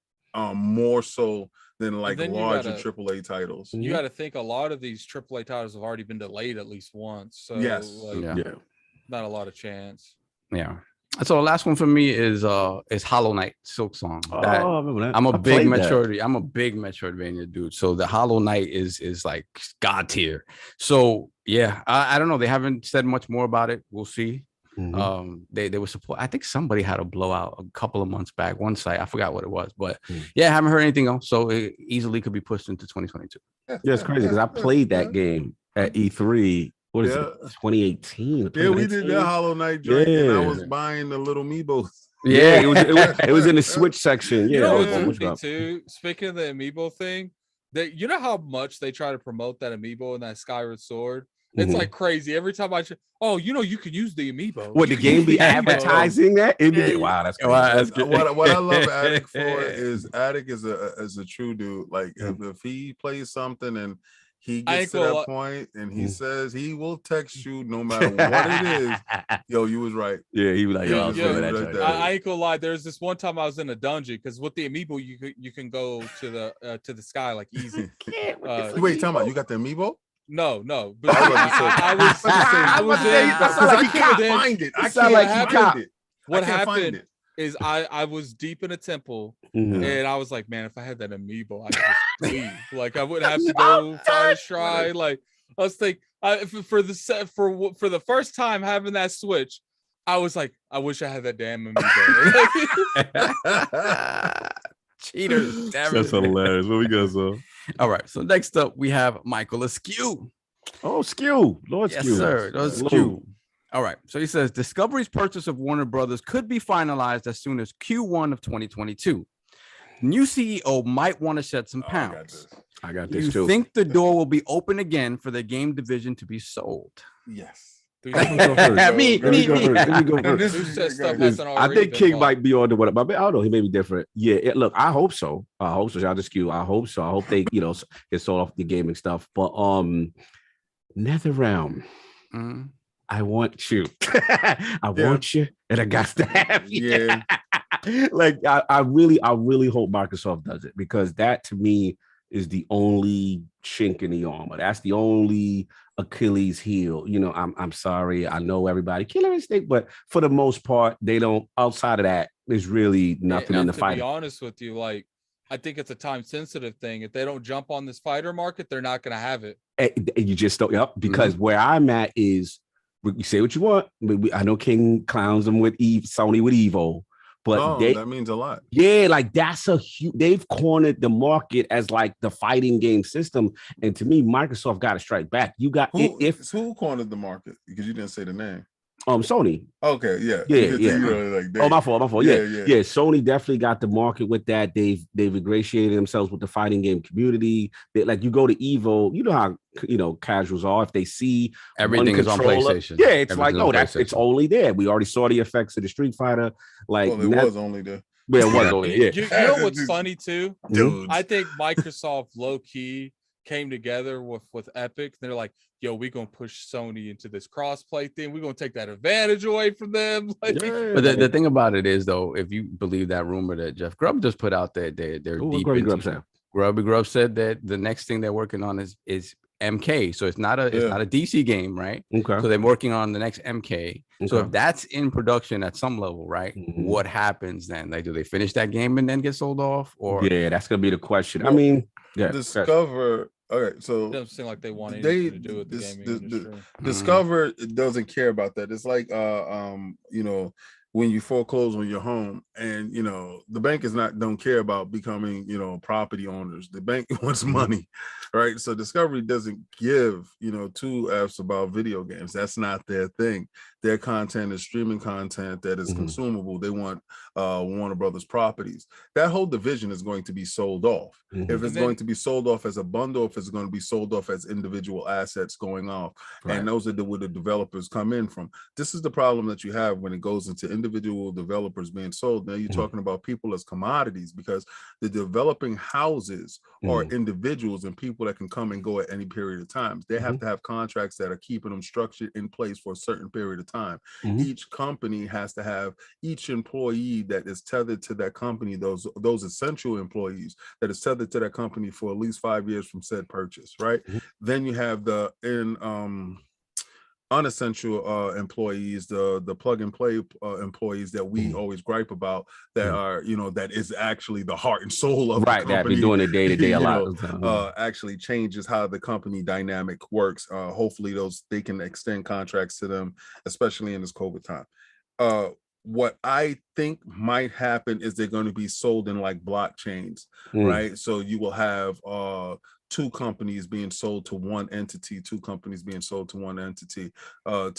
B: more so than larger AAA titles.
C: You got to think a lot of these AAA titles have already been delayed at least once. So not a lot of chance.
D: Yeah. So the last one for me is Hollow Knight Silk Song. I'm a big Metroidvania dude. So the Hollow Knight is like God tier. So yeah, I don't know. They haven't said much more about it. We'll see. They were support. I think somebody had a blowout a couple of months back. One site, I forgot what it was, but I haven't heard anything else. So it easily could be pushed into 2022.
A: Yeah, it's crazy because I played that game at E3. What is it? 2018.
B: Yeah, we did that Hollow Knight joint, and I was buying the little amiibos.
A: Yeah, it was in the Switch section. Yeah,
C: speaking of the amiibo thing, you know how much they try to promote that amiibo and that Skyward Sword. It's like crazy. Every time you can use the amiibo.
A: Would the game be advertising that? Wow, that's crazy.
D: Wow, that's good.
B: What I love Attic for is Attic is a true dude. Like if he plays something and he gets to that point and he says he will text you no matter what it is. Yo, you was right.
A: Yeah, he was like, yo,
C: I ain't gonna lie. There's this one time I was in a dungeon because with the amiibo you can go to the sky like easy.
B: Wait, tell me, you got the amiibo?
C: No. But I can't find it. I can't find it. What happened is I was deep in a temple and I was like, man, if I had that amiibo, I could just leave. Like I wouldn't have to go find a shrine. Like I was thinking, for the first time having that Switch, I was like, I wish I had that damn amiibo.
D: Cheaters.
A: That's hilarious. What we got, so?
D: All right. So next up, we have Michael Askew.
A: Oh, Skew. Lord Skew.
D: Yes, sir. Lord Skew. All right. So he says Discovery's purchase of Warner Brothers could be finalized as soon as Q1 of 2022. New CEO might want to shed some pounds.
A: I got this
D: you
A: too.
D: Think the door will be open again for the game division to be sold?
B: Yes.
D: Me.
A: I think King might be on the what, but I don't know. He may be different. Yeah, look, I hope so. Shout out to Skew. I hope so. I hope they, get sold off the gaming stuff. But NetherRealm, I want you. I want you, and I got to have you.
B: Yeah.
A: Like I really hope Microsoft does it, because that to me is the only chink in the armor. That's the only Achilles heel. I'm sorry. I know everybody Killer Instinct, but for the most part, they don't. Outside of that, there's really nothing in the fight.
C: To be honest with you, like I think it's a time sensitive thing. If they don't jump on this fighter market, they're not going to have it.
A: And you just don't. Yep. Because where I'm at is, you say what you want. I know King clowns them with Sony with Evo. But
B: that means a lot.
A: Yeah, like that's a huge. They've cornered the market as like the fighting game system, and to me, Microsoft got to strike back. You got
B: who cornered the market, because you didn't say the name.
A: Sony.
B: Okay, yeah.
A: My fault. Yeah. Sony definitely got the market with that. They've ingratiated themselves with the fighting game community. Like you go to Evo, you know how casuals are. If they see
D: everything is on PlayStation,
A: it's like, it's only there. We already saw the effects of the Street Fighter. Like,
B: it was only there.
A: Yeah, it was only there.
C: You know what's funny too?
B: Dudes.
C: I think Microsoft low key came together with Epic. They're like, yo, we're gonna push Sony into this crossplay thing. We're gonna take that advantage away from them. Like,
D: but the thing about it is, though, if you believe that rumor that Jeff Grubb just put out, that they're deep into, Grubb said that the next thing they're working on is MK. So it's not a DC game, right?
A: Okay.
D: So they're working on the next MK. Okay. So if that's in production at some level, right? What happens then? Like, do they finish that game and then get sold off? Or
A: that's gonna be the question.
B: Well,
A: I mean,
B: Discover. Okay, so
C: it doesn't seem like they want anything to do with the gaming industry.
B: Discover doesn't care about that. It's like when you foreclose on your home, and the bank don't care about becoming property owners. The bank wants money, right? So Discovery doesn't give two F's about video games. That's not their thing. Their content is streaming content that is consumable. They want Warner Brothers properties. That whole division is going to be sold off. If it's going to be sold off as a bundle, if it's going to be sold off as individual assets going off, and those are where the developers come in from. This is the problem that you have when it goes into individual developers being sold. Now you're talking about people as commodities, because the developing houses are individuals and people that can come and go at any period of time. They have to have contracts that are keeping them structured in place for a certain period of time. Each company has to have each employee that is tethered to that company, those essential employees that is tethered to that company for at least 5 years from said purchase, right? Then you have the unessential employees, the plug and play employees that we always gripe about, that are that is actually the heart and soul of the company,
A: that be doing it day to day a lot.
B: Actually changes how the company dynamic works. Hopefully they can extend contracts to them, especially in this COVID time. What I think might happen is they're going to be sold in like blockchains, right? So you will have two companies being sold to one entity, to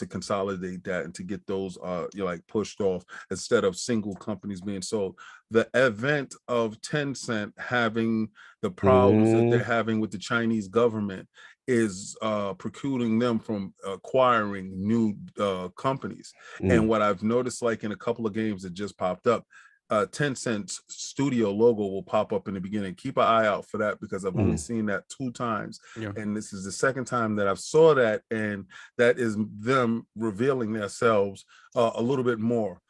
B: consolidate that and to get those pushed off, instead of single companies being sold. The event of Tencent having the problems that they're having with the Chinese government is precluding them from acquiring new companies. And what I've noticed, like in a couple of games that just popped up, Tencent's studio logo will pop up in the beginning. Keep an eye out for that, because I've only seen that 2 times. And this is the second time that I've saw that, and that is them revealing themselves a little bit more.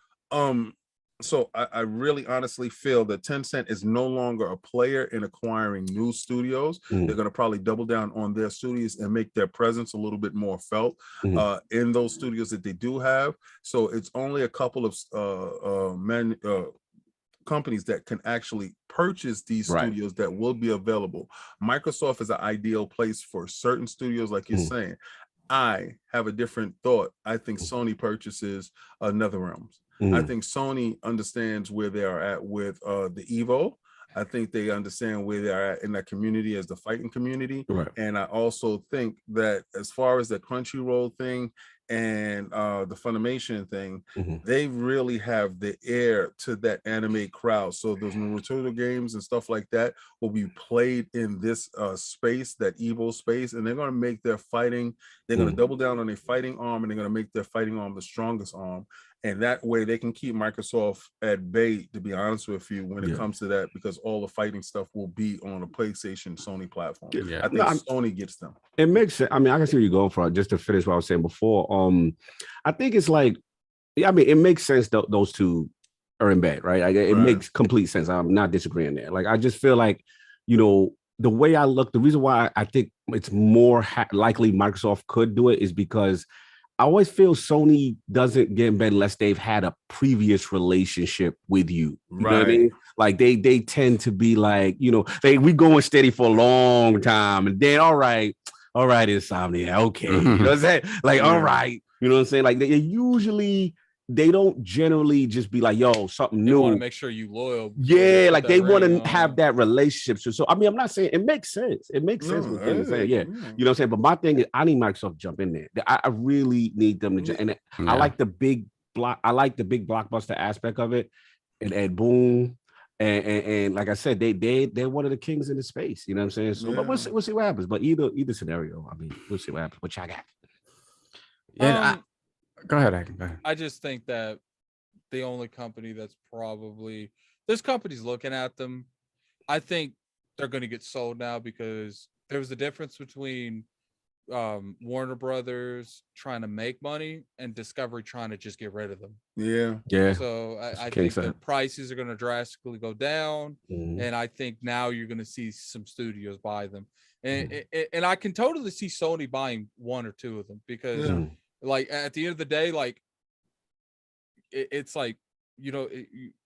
B: So I really honestly feel that Tencent is no longer a player in acquiring new studios. They're going to probably double down on their studios and make their presence a little bit more felt in those studios that they do have. So it's only a couple of companies that can actually purchase these studios that will be available. Microsoft is an ideal place for certain studios, like you're saying. I have a different thought. I think Sony purchases NetherRealms. I think Sony understands where they are at with the Evo. I think they understand where they are at in that community as the fighting community. And I also think that as far as the Crunchyroll thing and the Funimation thing, they really have the air to that anime crowd. So those Naruto games and stuff like that will be played in this space, that Evo space, and they're going to make their fighting, they're going to double down on their fighting arm, and they're going to make their fighting arm the strongest arm. And that way they can keep Microsoft at bay, to be honest with you, when it comes to that, because all the fighting stuff will be on a PlayStation, Sony platform. I think Sony gets them.
A: It makes sense. I mean, I can see where you're going for. Just to finish what I was saying before, I think it's like, I mean, it makes sense that those two are in bed, right? It makes complete sense. I'm not disagreeing there. Like, I just feel like, you know, the way I look, the reason why I think it's more likely Microsoft could do it is because I always feel Sony doesn't get in bed unless they've had a previous relationship with you. You know what I mean? Like they tend to be like, you know, we going steady for a long time, and then all right, Insomnia, okay, you know what I'm saying? Like, all right, you know what I'm saying? Like they don't generally just be like, yo, something new.
C: They want to make sure you loyal.
A: Yeah, like they want to have that relationship. So I mean, I'm not saying it makes sense. It makes sense what they're saying. Yeah. You know what I'm saying? But my thing is, I need Microsoft to jump in there. I really need them to jump. And I like the big blockbuster aspect of it. And Ed Boon. And like I said, they're one of the kings in the space. You know what I'm saying? So but we'll see what happens. But either scenario, I mean, we'll see what happens. What y'all got?
D: Yeah. Go ahead.
C: I just think that the only company that's probably, there's companies looking at them. I think they're going to get sold now, because there was a difference between Warner Brothers trying to make money and Discovery trying to just get rid of them.
A: Yeah.
C: So I think the prices are going to drastically go down, and I think now you're going to see some studios buy them, and I can totally see Sony buying 1 or 2 of them, because. Like at the end of the day, like it's like, you know,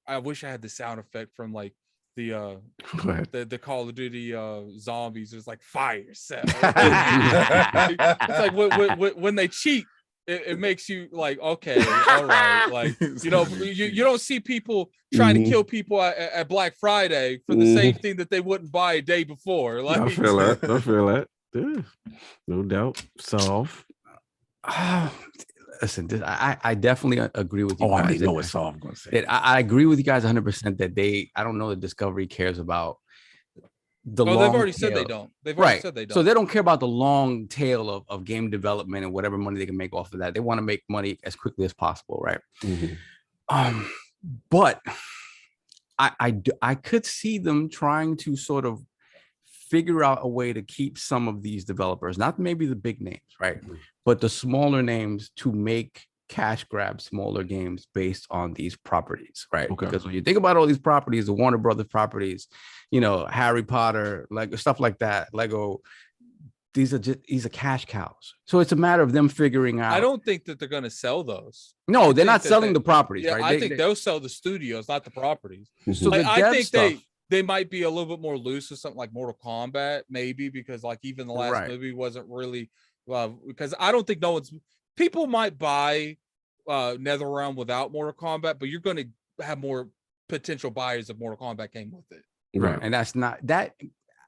C: I wish I had the sound effect from like the Call of Duty zombies. It's like fire set. It's like when they cheat, it makes you like, okay, all right, like, you know, you don't see people trying to kill people at Black Friday for the same thing that they wouldn't buy a day before. Like,
A: I feel that. Yeah, no doubt. Soft.
D: Listen, I definitely agree with you.
A: I already know what Soft I'm going to say.
D: I agree with you guys 100% that I don't know that Discovery cares about the long
C: they've already
D: tail.
C: said they don't. They've already said they don't.
D: So they don't care about the long tail of game development and whatever money they can make off of that. They want to make money as quickly as possible, right? But I could see them trying to sort of figure out a way to keep some of these developers, not maybe the big names, right? But the smaller names, to make cash grab smaller games based on these properties, right? Because when you think about all these properties, the Warner Brothers properties, you know, Harry Potter, like stuff like that, Lego, these are cash cows. So it's a matter of them figuring out.
C: I don't think that they're going to sell those.
D: No, they're not selling the properties, right?
C: I think they'll sell the studios, not the properties.
D: So
C: I think they might be a little bit more loose with something like Mortal Kombat, maybe, because like even the last movie wasn't really, because I don't think people might buy NetherRealm without Mortal Kombat, but you're going to have more potential buyers of Mortal Kombat came with it.
D: Right. And that's not that.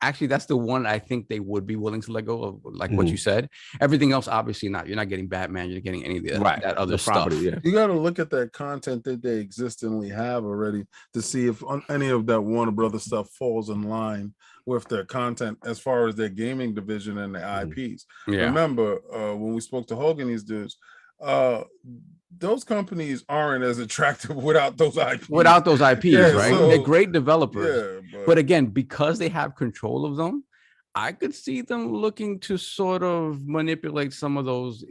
D: actually, that's the one I think they would be willing to let go of, like what you said. Everything else, obviously not. You're not getting Batman. You're getting any of that other stuff.
B: You got to look at that content that they existingly have already to see if any of that Warner Brothers stuff falls in line with their content as far as their gaming division and the IPs. Remember, when we spoke to Hogan, these dudes, those companies aren't as attractive without those IPs.
D: Right? So, they're great developers. But again, because they have control of them, I could see them looking to sort of manipulate some of those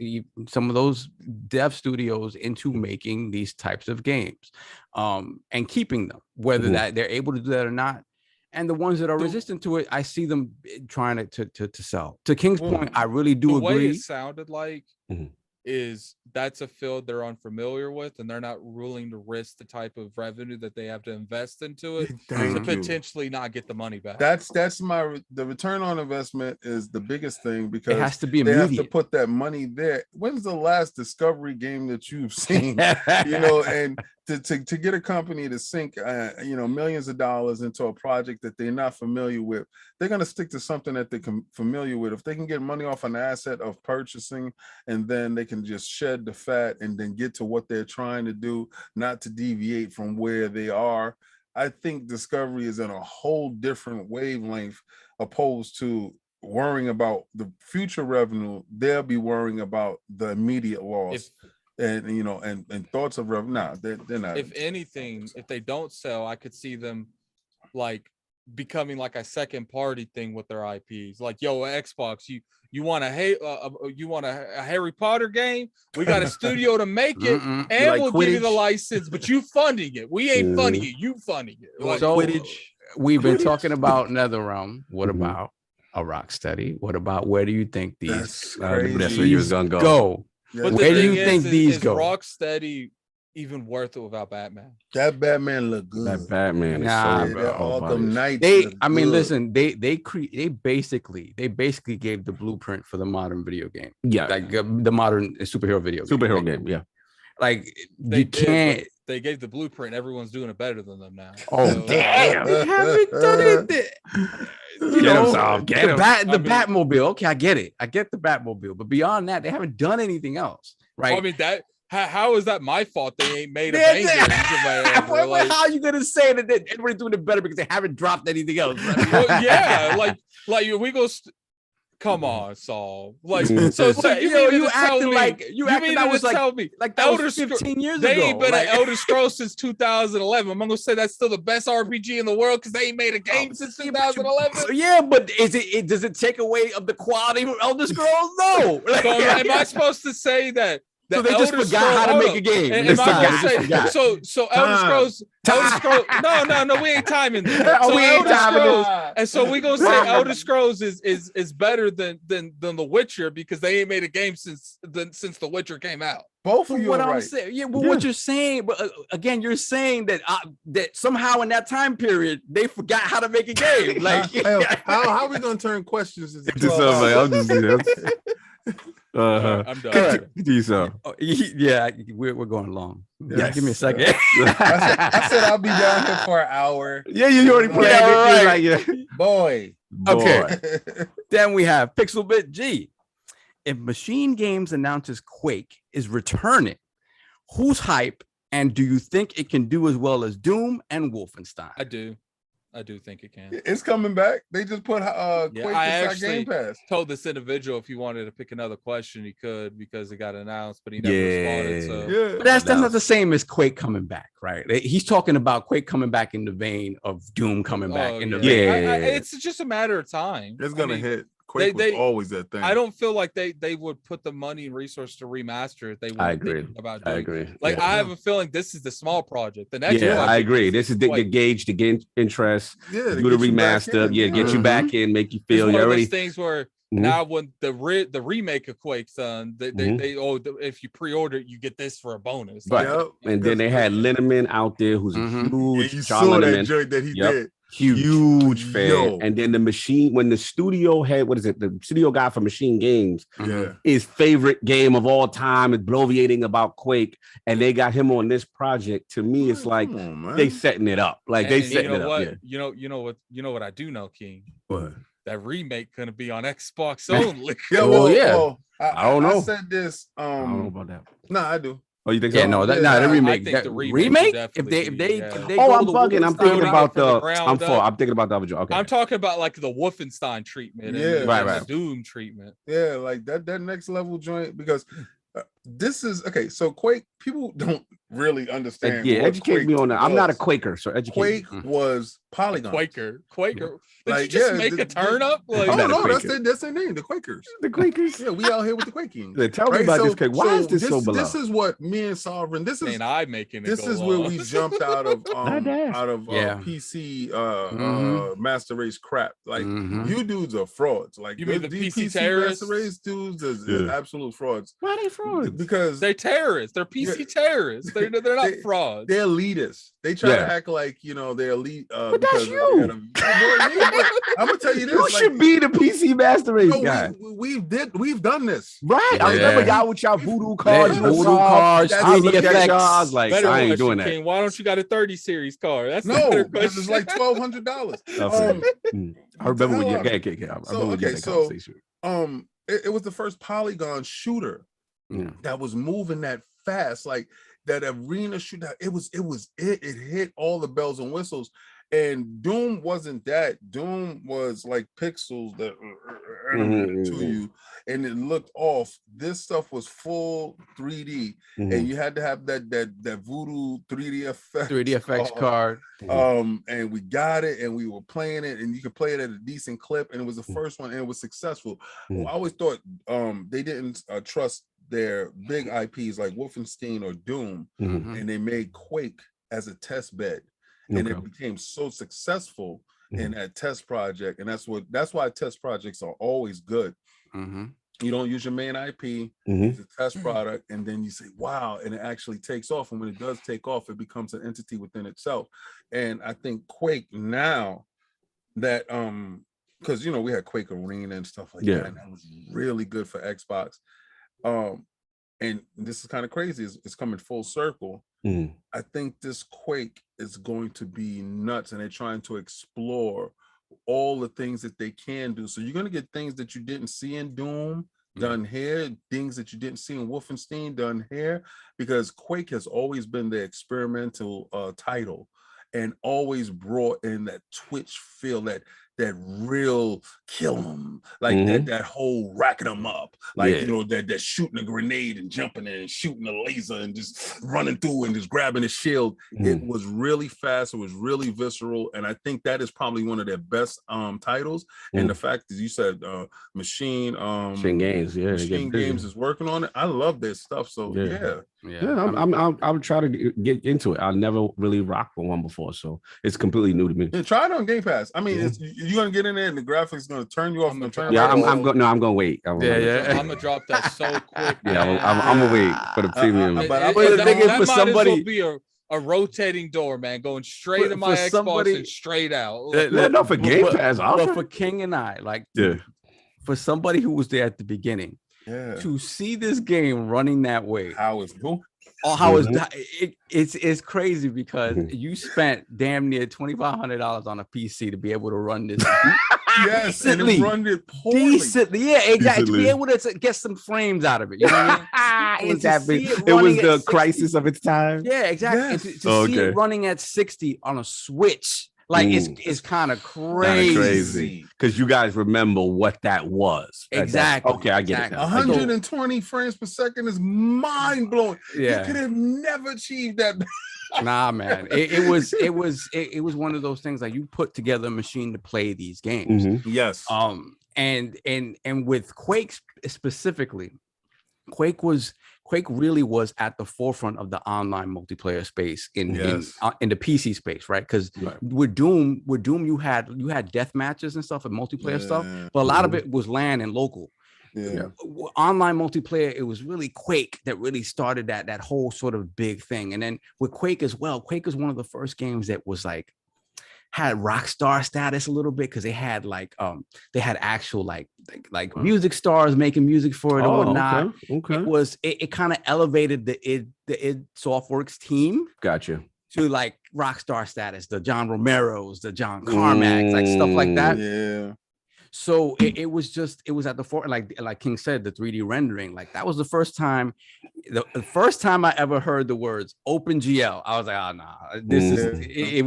D: dev studios into making these types of games, and keeping them, whether that they're able to do that or not. And the ones that are resistant to it, I see them trying to sell. To King's point, I really do agree.
C: The way it sounded like is that's a field they're unfamiliar with, and they're not willing to risk the type of revenue that they have to invest into it to potentially not get the money back.
B: That's the return on investment is the biggest thing, because
D: it has to be immediate.
B: They have to put that money there. When's the last Discovery game that you've seen? And to get a company to sink millions of dollars into a project that they're not familiar with, they're going to stick to something that they're familiar with. If they can get money off an asset of purchasing, and then they can just shed the fat and then get to what they're trying to do, not to deviate from where they are, I think Discovery is in a whole different wavelength opposed to worrying about the future revenue. They'll be worrying about the immediate loss. And thoughts of revenue. Nah, they're not.
C: If anything, if they don't sell, I could see them like becoming like a second party thing with their IPs. Like, Xbox, you want a Harry Potter game? We got a studio to make it, and we'll give you the license, but you funding it. We ain't funding it. You funding it.
D: Like, so we've been talking about NetherRealm. What about a Rocksteady? What about where do you think these go?
C: But where do you think these go? Rocksteady even worth it without Batman?
B: That Batman look good.
A: That Batman is
B: Arkham Knights.
D: Listen, they basically gave the blueprint for the modern video game.
A: Yeah,
D: like the modern superhero game.
A: Yeah,
D: like they
C: gave the blueprint. Everyone's doing it better than them now.
D: Damn! They haven't done it. The Batmobile. Okay, I get it. I get the Batmobile, but beyond that, they haven't done anything else, right?
C: Well, I mean, that how is that my fault? They ain't made a banger.
D: How are you gonna say that everybody's doing it better because they haven't dropped anything else?
C: Well, like we go. Come on, Saul. Like, so you acting like that was like Elder 15 years ago. They ain't been an Elder Scrolls since 2011. I'm gonna say that's still the best RPG in the world because they ain't made a game since 2011.
D: Yeah, but does it take away of the quality of Elder Scrolls? No.
C: So am I supposed to say that?
D: So they just forgot how to make a game.
C: So Elder Scrolls. No, we ain't timing this.
D: We ain't timing this.
C: And so we gonna say Elder Scrolls is better than The Witcher because they ain't made a game since The Witcher came out.
B: Both of you are right.
D: I'm saying, what you're saying, but again, you're saying that that somehow in that time period they forgot how to make a game. Like,
B: how are we gonna turn questions into
C: I'm done.
D: We're going long. Yes. Give me a second.
B: I said I'll be down here for an hour.
A: Yeah, you already put that
B: right. Boy.
D: Okay. Then we have Pixelbit G. If Machine Games announces Quake is returning, who's hype, and do you think it can do as well as Doom and Wolfenstein?
C: I do think it can.
B: It's coming back. They just put Quake inside Game Pass.
C: Told this individual if he wanted to pick another question, he could because it got announced, but he never responded. So
D: but that's not the same as Quake coming back, right? He's talking about Quake coming back in the vein of Doom coming back in the vein.
C: It's just a matter of time.
B: It's gonna hit. Quake was always that thing.
C: I don't feel like they would put the money and resource to remaster it. They would.
A: I agree.
C: I agree. Like I have a feeling this is the small project. The next project
A: I agree. This is the gauge to get interest. Do the remaster. Get you back in, make you feel.
C: It's one of those things where now when the remake of Quake's done, if you pre-order it, you get this for a bonus.
A: Right. And then they had Linneman out there, who's a huge.
B: You saw that joint that he did.
A: huge fan.
B: Yo.
A: And then when the studio had, the studio guy for Machine Games,
B: Yeah.
A: his favorite game of all time is bloviating about Quake, and they got him on this project. To me, it's like they setting it up. Like they setting it up. Yeah.
C: You know what I do know, King.
B: What?
C: That remake gonna be on Xbox only.
B: Yeah, I don't know. I said this.
A: I don't know about that.
B: No, I do.
A: Oh, you think
D: yeah,
A: so?
D: no, that the remake.
C: I think the
D: remake. If they
A: I'm bugging. I'm thinking about I'm thinking about the other joke. Okay.
C: I'm talking about like the Wolfenstein treatment.
B: Yeah,
C: right. The Doom treatment.
B: Yeah, like that next level joint, because this is okay. So Quake, people don't really understand.
A: Educate me on that. I'm not a Quaker, so educate.
B: Quake was Polygon.
C: Quaker. Did
B: like,
C: you just make a turn up? Like,
B: that's their name, the Quakers.
A: The Quakers.
B: Yeah, we out here with the Quaking.
A: Tell me about this Quake. Why is this so beloved?
B: This is what me and Sovereign. This is
C: I making it.
B: This is where we jumped out of PC Master Race crap. Like you dudes are frauds. Like
C: you mean the PC terrorists?
B: Master Race dudes is absolute frauds.
A: Why are they frauds?
C: Because they're terrorists. They're PC terrorists. They're not frauds.
B: They're elitists. They try to act like they're elite.
A: But that's you.
B: I'm gonna tell you this.
A: You should be the PC Master Race guy.
B: We've done this.
A: Right. I remember y'all with y'all voodoo cards.
D: Voodoo cards.
A: I looked at y'all. I was like, I ain't doing that.
C: King, why don't you got a 30 series car? That's
B: this is like $1,200.
A: I remember when you get that conversation.
B: It was the first Polygon shooter that was moving that fast, like that arena shooter. It hit all the bells and whistles. And Doom wasn't that. Doom was like pixels that to you, and it looked off. This stuff was full 3D, and you had to have that voodoo 3D effects
D: card.
B: And we got it, and we were playing it, and you could play it at a decent clip, and it was the first one, and it was successful. I always thought they didn't trust their big IPs like Wolfenstein or Doom, and they made Quake as a test bed. And it became so successful in that test project, and that's why test projects are always good. You don't use your main IP, it's a test product, and then you say, wow, and it actually takes off. And when it does take off, it becomes an entity within itself. And I think Quake now that because we had Quake Arena and stuff like that, and that was really good for Xbox. And this is kind of crazy, it's coming full circle. I think this Quake is going to be nuts, and they're trying to explore all the things that they can do. So you're going to get things that you didn't see in Doom done here, things that you didn't see in Wolfenstein done here, because Quake has always been the experimental title, and always brought in that Twitch feel, that real kill them, like that whole racking them up, like that shooting a grenade and jumping in and shooting a laser and just running through and just grabbing a shield. It was really fast, it was really visceral, and I think that is probably one of their best titles. And the fact that you said Machine Games is working on it. I love their stuff. So I'm trying to get into it. I never really rocked with one before, so it's completely new to me. Try it on Game Pass. I mean, you're gonna get in there and the graphics gonna turn you off. I'm
A: gonna wait.
C: I'm gonna drop that so quick.
A: I'm gonna wait for the premium.
C: That might as well be a rotating door, man, going straight to my Xbox and straight out.
A: Not for Game Pass,
D: but for King and I, for somebody who was there at the beginning, to see this game running that way, it's crazy, because you spent damn near $2,500 on a PC to be able to run this
B: decently, and run it poorly.
D: Decently, exactly. To be able to get some frames out of it, you know what I mean?
A: It was the crisis of its time.
D: Yeah, exactly. And to see it running at 60 on a Switch, like it's kind of crazy,
A: because you guys remember what that was.
D: Exactly.
A: Okay, I get it.
B: 120 frames per second is mind blowing. You could have never achieved that.
D: Nah, man. It was one of those things, like you put together a machine to play these games.
B: Yes.
D: And with Quake specifically, Quake really was at the forefront of the online multiplayer space in the PC space, right? Because with Doom, you had death matches and stuff and multiplayer stuff, but a lot of it was LAN and local. Online multiplayer, it was really Quake that really started that whole sort of big thing. And then with Quake as well, Quake is one of the first games that was like, had rock star status a little bit because they had actual like music stars making music for it and whatnot.
A: Okay.
D: It kind of elevated the id Softworks team.
A: Gotcha.
D: To like rock star status, the John Romeros, the John Carmacks, like stuff like that.
B: Yeah.
D: So it was at the fore, like King said, the 3D rendering. Like that was the first time I ever heard the words OpenGL. I was like, oh nah, it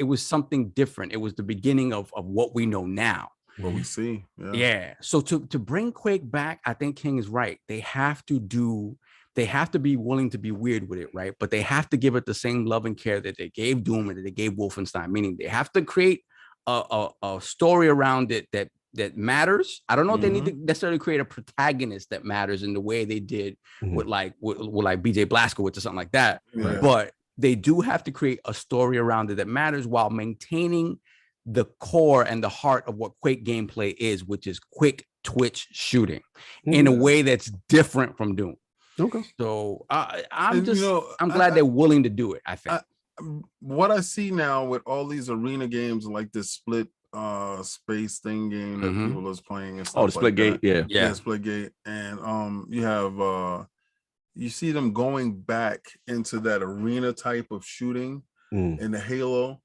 D: was something different. It was the beginning of what we know now.
B: What we see.
D: Yeah. So to bring Quake back, I think King is right. They have to be willing to be weird with it, right? But they have to give it the same love and care that they gave Doom and that they gave Wolfenstein, meaning they have to create a story around it that matters. I don't know if they need to necessarily create a protagonist that matters in the way they did with BJ Blazkowicz or something like that.
B: Yeah.
D: But they do have to create a story around it that matters while maintaining the core and the heart of what Quake gameplay is, which is quick twitch shooting in a way that's different from Doom.
A: Okay.
D: So I'm glad they're willing to do it. I think
B: what I see now with all these arena games like this split space thing game that people is playing and stuff.
A: Oh, the split gate,
B: yeah, split gate, and you have you see them going back into that arena type of shooting in the Halo.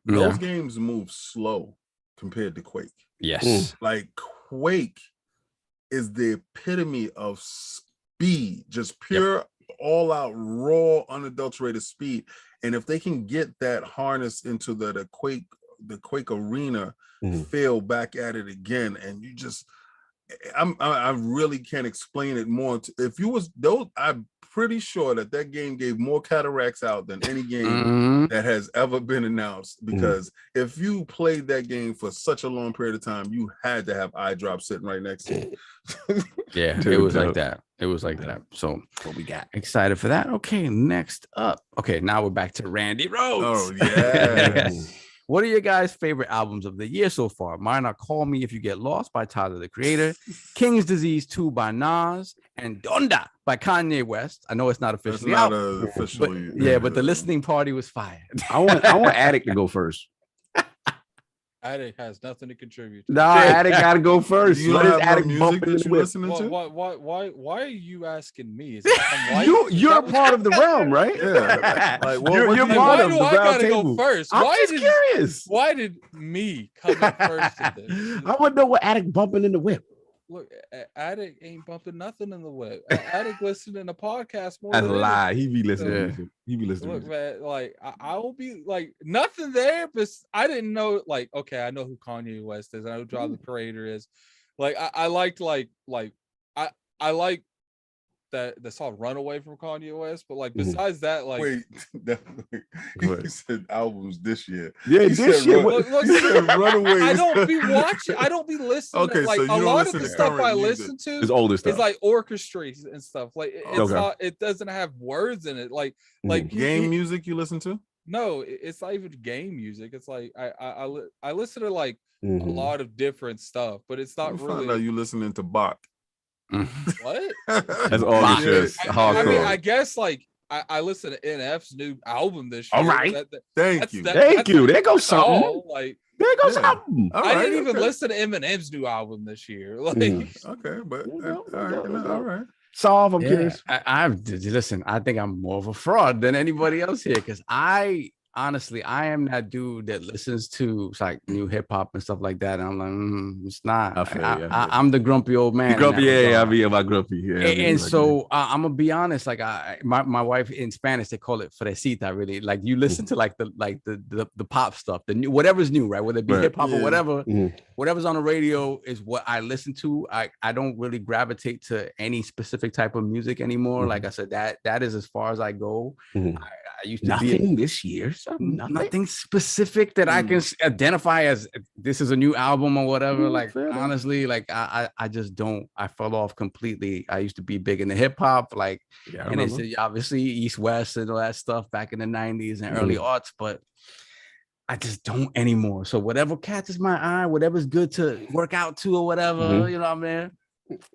B: Those games move slow compared to Quake.
D: Yes,
B: like Quake is the epitome of speed, just pure all out raw unadulterated speed. And if they can get that harness into the Quake arena, feel back at it again, and you just I really can't explain it more. If you was those, I'm pretty sure that game gave more cataracts out than any game that has ever been announced. Because if you played that game for such a long period of time, you had to have eye drops sitting right next to you.
D: Yeah, it was like that. It was like that. So what we got? Excited for that. Okay, next up. Okay, now we're back to Randy Rhodes.
B: Oh yeah.
D: What are your guys' favorite albums of the year so far? Mine are Call Me If You Get Lost by Tyler, the Creator, King's Disease 2 by Nas, and Donda by Kanye West. I know it's not officially out, but the listening party was fired.
A: I want Addict to go first.
C: Addict has nothing to contribute.
A: No, Addict gotta go first.
B: You
A: What
B: don't
A: is
B: have
A: Addict
B: no music
A: bumping
B: that you
A: with?
B: listening to?
C: Why are you asking me? Is it
A: You're a part of the realm, right?
B: Yeah. Like,
A: you're
C: why
A: part of
C: do
A: the
C: I
A: round
C: gotta
A: table.
C: go first?
A: I'm just curious.
C: Why did me come in first in this?
A: I want to know what Addict bumping in the whip.
C: Look, Addict ain't bumping nothing in the web. Addict listening to podcasts more.
A: That's a
C: than
A: lie.
C: anything.
A: He be listening to music. He be listening
C: Look,
A: to music.
C: man, like I will be like nothing there, but I didn't know. Like, okay, I know who Kanye West is. I know who Tyler, the Creator is. Like, I liked I like that song "Runaway" from Kanye West. But like besides that, like
B: wait, he said albums this year.
A: Yeah, this year.
B: Runaway.
C: I don't be watching. I don't be listening.
B: Okay,
C: like
B: so you
C: a
B: don't
C: lot
B: listen
C: of the
B: to
C: stuff I
B: current
C: listen
B: music.
C: to
A: It's older stuff.
C: is like orchestras and stuff. Like it's not. It doesn't have words in it. Like
B: game music you listen to?
C: No, it's not even game music. It's like I listen to like a lot of different stuff, but it's not really.
B: Found out you listening to Bach.
C: What?
A: That's all it is.
C: I mean, I guess like I listened to NF's new album this year.
A: All right.
B: Thank you.
A: Thank you. There goes something.
C: Like
A: there goes something.
C: I didn't even listen to Eminem's new album this year. Like
B: okay, but all right.
A: Solve. I'm curious.
D: Listen. I think I'm more of a fraud than anybody else here because honestly, I am that dude that listens to like new hip hop and stuff like that. And I'm like, it's not. I'm the grumpy old man.
A: Grumpy, I'll be about grumpy. Yeah,
D: and so I'm gonna be honest. Like my wife in Spanish, they call it fresita. Really, like you listen to like the pop stuff, the new whatever's new, right? Whether it be hip hop or whatever, whatever's on the radio is what I listen to. I don't really gravitate to any specific type of music anymore. Like I said, that is as far as I go. I used to
A: nothing this year.
D: Nothing specific that I can identify as this is a new album or whatever. Like honestly, like I just don't. I fell off completely. I used to be big into hip hop, like, and it's obviously East West and all that stuff back in the 90s and early aughts, but I just don't anymore. So whatever catches my eye, whatever's good to work out to or whatever, you know what I mean?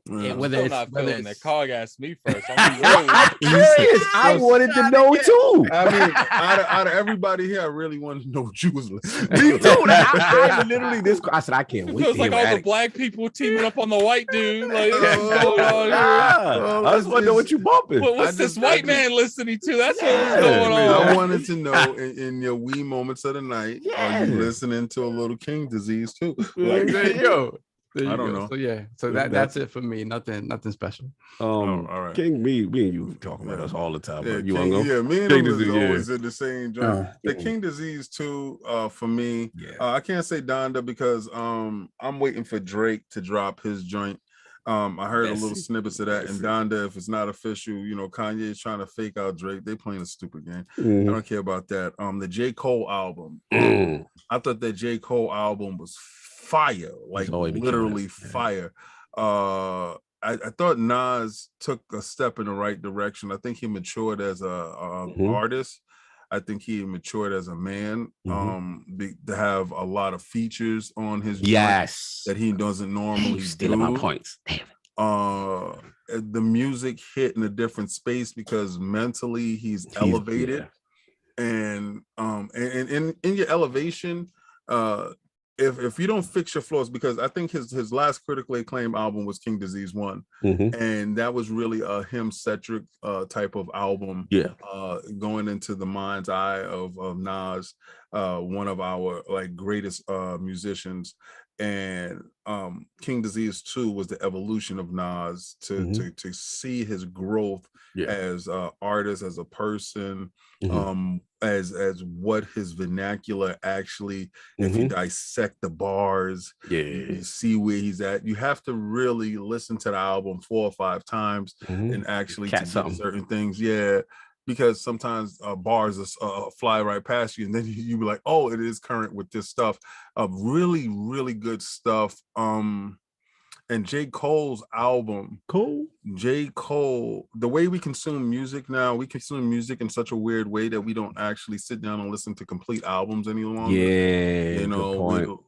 C: I'm
D: whether
C: still
D: it's
C: not
D: whether
C: feeling that.
D: it's
C: Cog asked me first. I'm really
A: I'm serious. I wanted to know too.
B: I mean, out of everybody here, I really wanted to know what you was listening to.
A: Me too. I literally I said I can't
C: It
A: wait
C: feels
A: to
C: like
A: hear
C: all the
A: Attic.
C: black people teaming up on the white dude. Like, what's going on here?
A: I just want to know what you bumping.
C: What's this white man listening to? That's what was going
B: I
C: on.
B: wanted to know in your wee moments of the night, are you listening to a little King Disease too? Like,
D: there you go. There you
B: I don't
D: go.
B: know.
D: So yeah, so that's it for me. Nothing special.
B: all right.
A: King, me and you talking about us all the time, bro. You
B: King,
A: want to go?
B: me and
A: King
B: him is
A: Disease,
B: always in the same joint. The
A: Mhm.
B: King Disease 2, for me,
A: Yeah.
B: I can't say Donda because I'm waiting for Drake to drop his joint. I heard a little snippets of that, and Donda, if it's not official, Kanye is trying to fake out Drake. They playing a stupid game. I don't care about that. The J. Cole album, I thought that J. Cole album was fire, like literally fire. I thought Nas took a step in the right direction. I think he matured as a artist. I think he matured as a man. To have a lot of features on his joint that he doesn't normally
A: stealing my points.
B: The music hit in a different space because mentally he's elevated, and in your elevation, if you don't fix your flaws, because I think his last critically acclaimed album was King Disease 1, and that was really a hymn-centric type of album. Going into the mind's eye of Nas, one of our greatest musicians. And King Disease 2 was the evolution of Nas to see his growth as an artist, as a person, as what his vernacular actually, if you dissect the bars, you see where he's at. You have to really listen to the album 4 or 5 times and actually to get certain things. Because sometimes bars fly right past you, and then you be like, oh, it is current with this stuff. Really, really good stuff. And J. Cole's album, J. Cole, the way we consume music now, we consume music in such a weird way that we don't actually sit down and listen to complete albums any longer.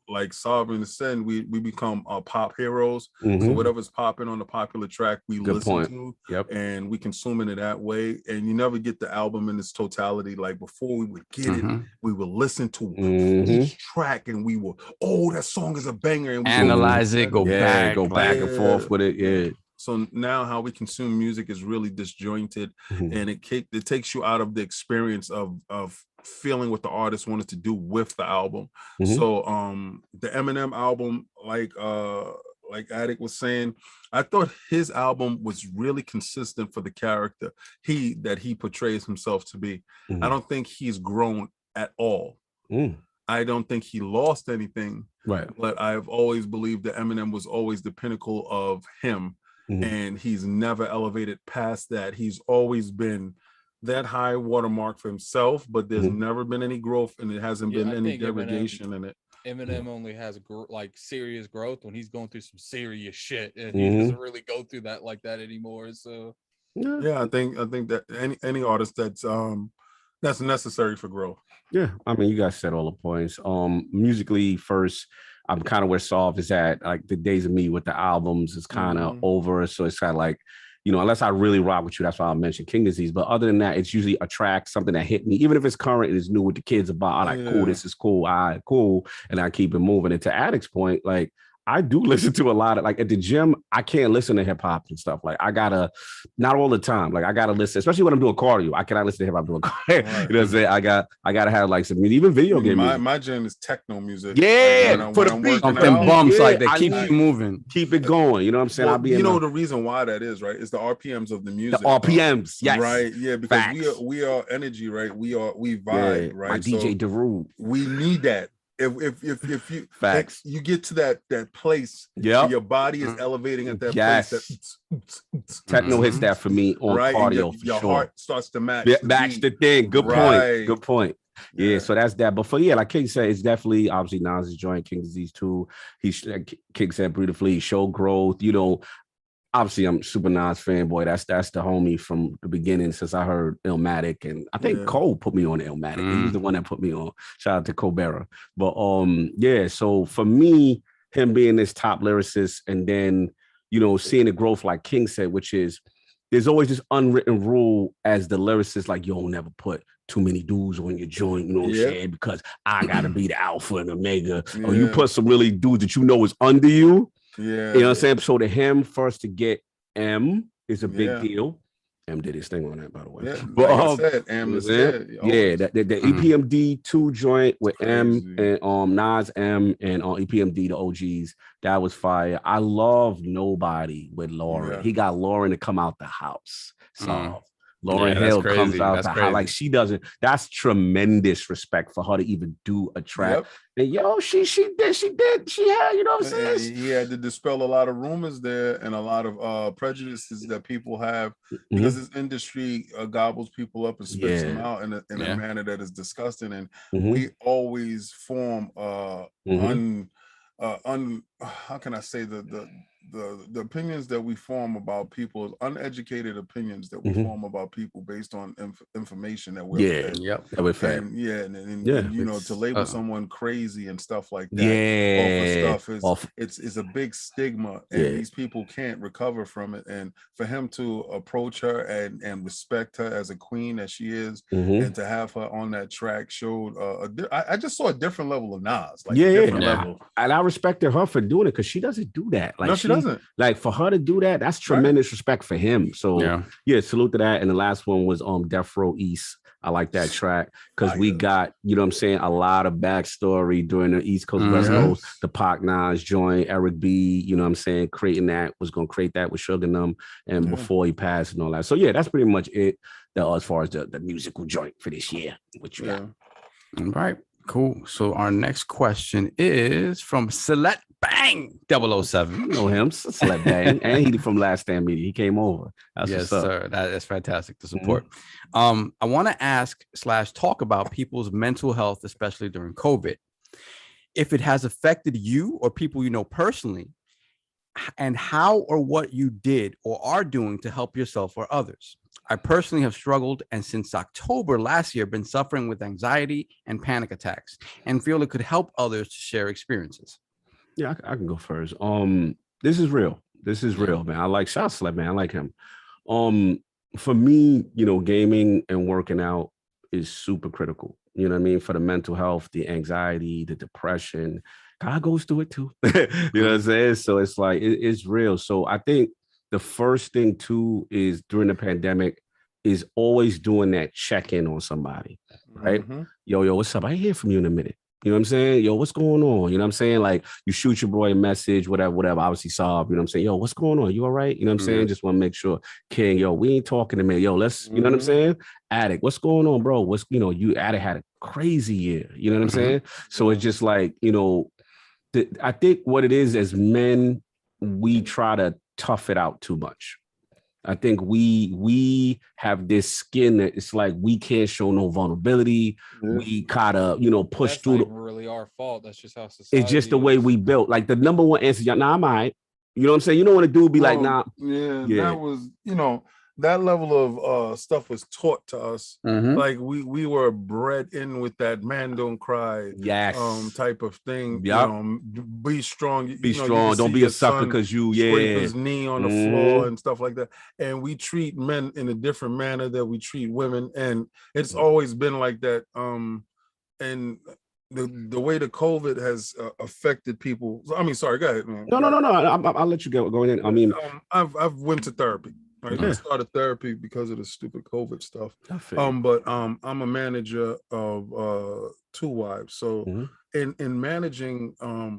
B: Like Sovereign Ascend, we become pop heroes. So whatever's popping on the popular track, we listen to, and we consume it in that way. And you never get the album in its totality. Like before, we would get it, we would listen to each track, and we will, that song is a banger, and we
D: analyze it, go back
A: and forth with it.
B: So now how we consume music is really disjointed, and it takes you out of the experience of feeling what the artist wanted to do with the album. So the Eminem album, like Attic was saying, I thought his album was really consistent for the character that he portrays himself to be. I don't think he's grown at all. I don't think he lost anything, but I've always believed that Eminem was always the pinnacle of him, and he's never elevated past that. He's always been that high watermark for himself, but there's never been any growth, and it hasn't been any degradation in it.
C: Eminem only has serious growth when he's going through some serious shit, and he doesn't really go through that like that anymore. So
B: I think that any artist that's necessary for growth.
A: Yeah, I mean, you guys said all the points. Musically, first, I'm kind of where Solve is at. Like the days of me with the albums is kind of over. So it's kind of like, unless I really rock with you, that's why I mentioned King Disease. But other than that, it's usually a track, something that hit me, even if it's current and it's new with the kids about. I'm like, cool, this is cool. All right, cool. And I keep it moving. And to Addict's point, like, I do listen to a lot of, like, at the gym, I can't listen to hip hop and stuff. Like, I gotta, not all the time. Like, I gotta listen, especially when I'm doing cardio. I cannot listen to hip hop doing cardio. Right. You know what I'm saying? I gotta have like some music, even video game music.
B: My gym is techno music.
A: Yeah, for the beat,
D: something bumps like that keep you moving,
A: keep it going. You know what I'm saying?
B: Well, the reason why that is, right, is the RPMs of the music.
A: The RPMs, yes,
B: right, yeah, because we are energy, right? We vibe, right?
A: My DJ Darude.
B: We need that. If you
A: facts,
B: you get to that place, your body is elevating at that place.
A: Techno hits that for me on cardio.
B: Your heart starts to match.
A: Match the thing. Good point. Good point. Yeah, so that's that. But for like King said, it's definitely obviously Nas' joint, King Disease 2. King said beautifully, show growth. Obviously, I'm super Nas fanboy. That's the homie from the beginning since I heard Illmatic, and I think Cole put me on Illmatic. He's the one that put me on. Shout out to Colbera. But so for me, him being this top lyricist, and then seeing the growth, like King said, which is there's always this unwritten rule as the lyricist, like, you don't never put too many dudes on your joint, you know what I'm saying? Because I gotta be the alpha and omega. Or you put some really dudes that is under you.
B: Yeah.
A: You know what I'm saying? So to him first to get M is a big deal. M did his thing on that, by the way.
B: Yeah,
A: but,
B: like I said, M is dead.
A: Yeah, the EPMD 2 joint with M and Nas M and EPMD, the OGs, that was fire. I love Nobody with Lauren.
B: Yeah.
A: He got Lauren to come out the house. So Lauren Hill comes out the house. Like, she doesn't. That's tremendous respect for her to even do a track. And she did. She had, you know what I'm saying?
B: He had to dispel a lot of rumors there and a lot of prejudices that people have, because this industry gobbles people up and spits them out in a manner that is disgusting. And we always form how can I say, the opinions that we form about people, uneducated opinions that we form about people based on information that we're fed. And to label someone crazy and stuff like that it's a big stigma, and these people can't recover from it. And for him to approach her and respect her as a queen that she is, and to have her on that track showed I just saw a different level of Nas, like a different level.
A: And I respected her for doing it, because she doesn't do that. Like,
B: no, she doesn't.
A: Like, for her to do that, that's tremendous respect for him. So salute to that. And the last one was Death Row East. I like that track, because we got, you know what I'm saying, a lot of backstory during the East Coast, West Coast, the Pac Nas joint, Eric B, you know what I'm saying, was going to create that with Sugar and them, and before he passed and all that. So yeah, that's pretty much it as far as the musical joint for this year. What you got?
D: All right. Cool. So our next question is from Select Bang 007.
A: You know him, Select Bang, and he from Last Stand Media. He came over. That's
D: yes, sir. That is fantastic to support. I want to ask / talk about people's mental health, especially during COVID. If it has affected you or people you know personally, and how or what you did or are doing to help yourself or others. I personally have struggled, and since October last year, been suffering with anxiety and panic attacks, and feel it could help others to share experiences.
A: Yeah, I can go first. This is real. This is real, man. I like Shaun, man. I like him. For me, gaming and working out is super critical. You know what I mean? For the mental health, the anxiety, the depression. God goes through it too. You know what I'm saying? So it's like, it's real. So I think the first thing too is during the pandemic is always doing that check-in on somebody, right? Yo, what's up? I ain't hear from you in a minute. You know what I'm saying? Yo, what's going on? You know what I'm saying? Like, you shoot your boy a message, whatever, obviously solve, you know what I'm saying? Yo, what's going on? You all right? You know what I'm saying? Just want to make sure. King, yo, we ain't talking to me. Yo, let's, you know what I'm saying? Addict, what's going on, bro? You Addict had a crazy year. You know what I'm saying? So it's just like, I think what it is as men, we try to tough it out too much. I think we have this skin that it's like we can't show no vulnerability. We gotta, push
C: that's
A: through.
C: Not even really our fault. That's just how society.
A: It's just the way we built. Like, the number one answer, nah, I'm all right. You know what I'm saying? You don't want to do be like, nah.
B: That was, that level of stuff was taught to us. Like, we were bred in with that man don't cry type of thing. Be strong.
A: Be strong. Don't be a sucker because you
B: scrape his knee on the floor and stuff like that. And we treat men in a different manner that we treat women. And it's always been like that. And the way the COVID has affected people. I mean, sorry, go ahead, man.
A: No. I'll let you go in. I mean,
B: I've went to therapy. I started therapy because of the stupid COVID stuff. But I'm a manager of 2 wives. So in managing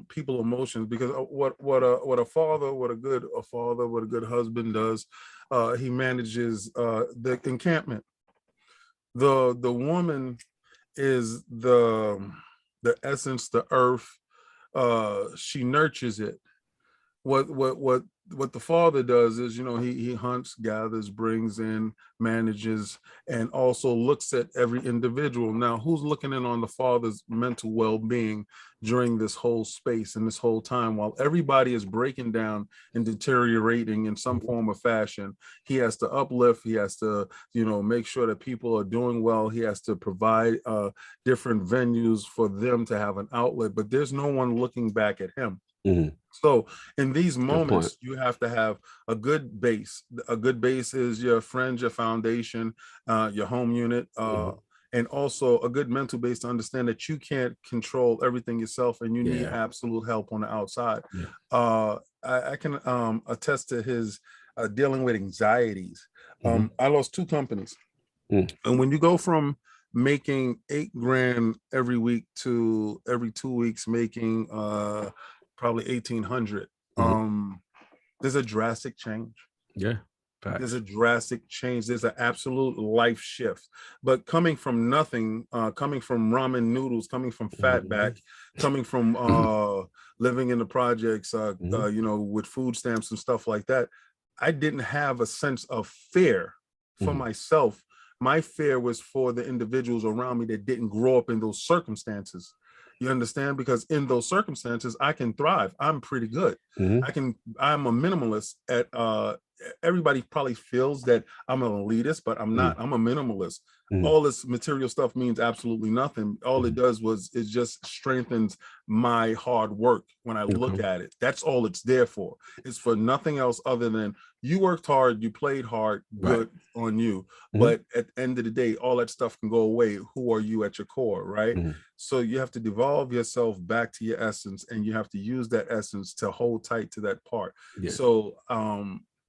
B: people emotions, because what a good husband does, he manages the encampment. The woman is the essence, the earth. She nurtures it. What the father does is, he hunts, gathers, brings in, manages, and also looks at every individual. Now, who's looking in on the father's mental well-being during this whole space and this whole time while everybody is breaking down and deteriorating in some form or fashion? He has to uplift. He has to, make sure that people are doing well. He has to provide different venues for them to have an outlet, but there's no one looking back at him.
A: Mhm.
B: So in these
A: point.
B: moments, you have to have a good base. A good base is your friends, your foundation, your home unit, and also a good mental base to understand that you can't control everything yourself and you need absolute help on the outside. I can attest to his dealing with anxieties. I lost 2 companies. And when you go from making $8 grand every week to every 2 weeks making probably 1,800, there's a drastic change. There's a drastic change. There's an absolute life shift. But coming from nothing, coming from ramen noodles, coming from fatback, coming from living in the projects, you know, with food stamps and stuff like that, I didn't have a sense of fear for myself. My fear was for the individuals around me that didn't grow up in those circumstances. You understand? Because in those circumstances, I can thrive. I'm pretty good. I'm a minimalist at everybody probably feels that I'm an elitist, but I'm not. I'm a minimalist. All this material stuff means absolutely nothing. All it does it just strengthens my hard work when I look at it. That's all it's there for. It's for nothing else other than you worked hard, you played hard, good on you. But at the end of the day, all that stuff can go away. Who are you at your core, right? So you have to devolve yourself back to your essence, and you have to use that essence to hold tight to that part. So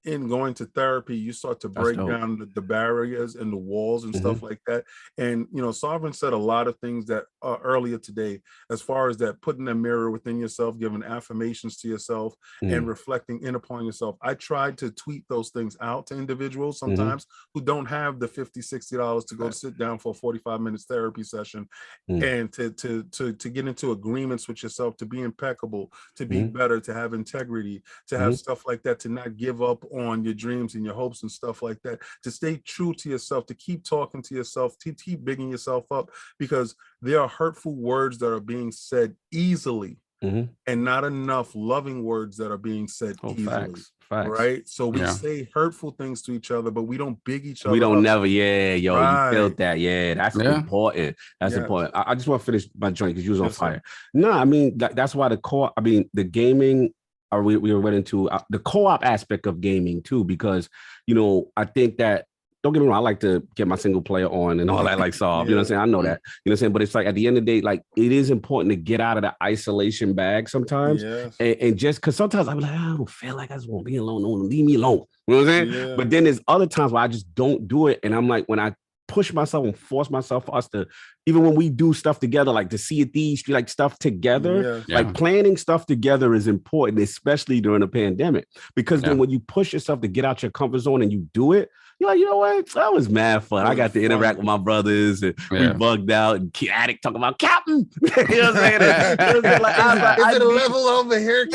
B: in going to therapy, you start to break down the barriers and the walls and stuff like that. And, you know, Sovereign said a lot of things that earlier today, as far as that, putting a mirror within yourself, giving affirmations to yourself and reflecting in upon yourself. I tried to tweet those things out to individuals sometimes who don't have the $50, $60 to go sit down for a 45 minutes therapy session and to get into agreements with yourself, to be impeccable, to be better, to have integrity, to have stuff like that, to not give up on your dreams and your hopes and stuff like that, to stay true to yourself, to keep talking to yourself, to keep bigging yourself up, because there are hurtful words that are being said easily and not enough loving words that are being said easily.
A: Facts.
B: Right? So we say hurtful things to each other, but we don't big each other
A: up. We don't
B: up.
A: you felt that. That's important. That's important. I just want to finish my joint because you was on fire. No, I mean, that's why the gaming, we went into the co-op aspect of gaming too, because, you know, I think that, don't get me wrong, I like to get my single player on and all that, like solve, you know what I'm saying? I know that, you know what I'm saying? But it's like, at the end of the day, like, it is important to get out of the isolation bag sometimes. And just because sometimes I'm like, I don't feel like I just want to be alone. No, leave me alone. You know what I'm saying? But then there's other times where I just don't do it. And I'm like, when I push myself and force myself for us to, even when we do stuff together, like to see these like stuff together, like planning stuff together is important, especially during a pandemic, because then when you push yourself to get out your comfort zone and you do it, you're like, you know what? That was mad fun. I got to interact with my brothers, and we bugged out, and Addict talking about Captain. You know what I'm saying?
B: Is it a level over here?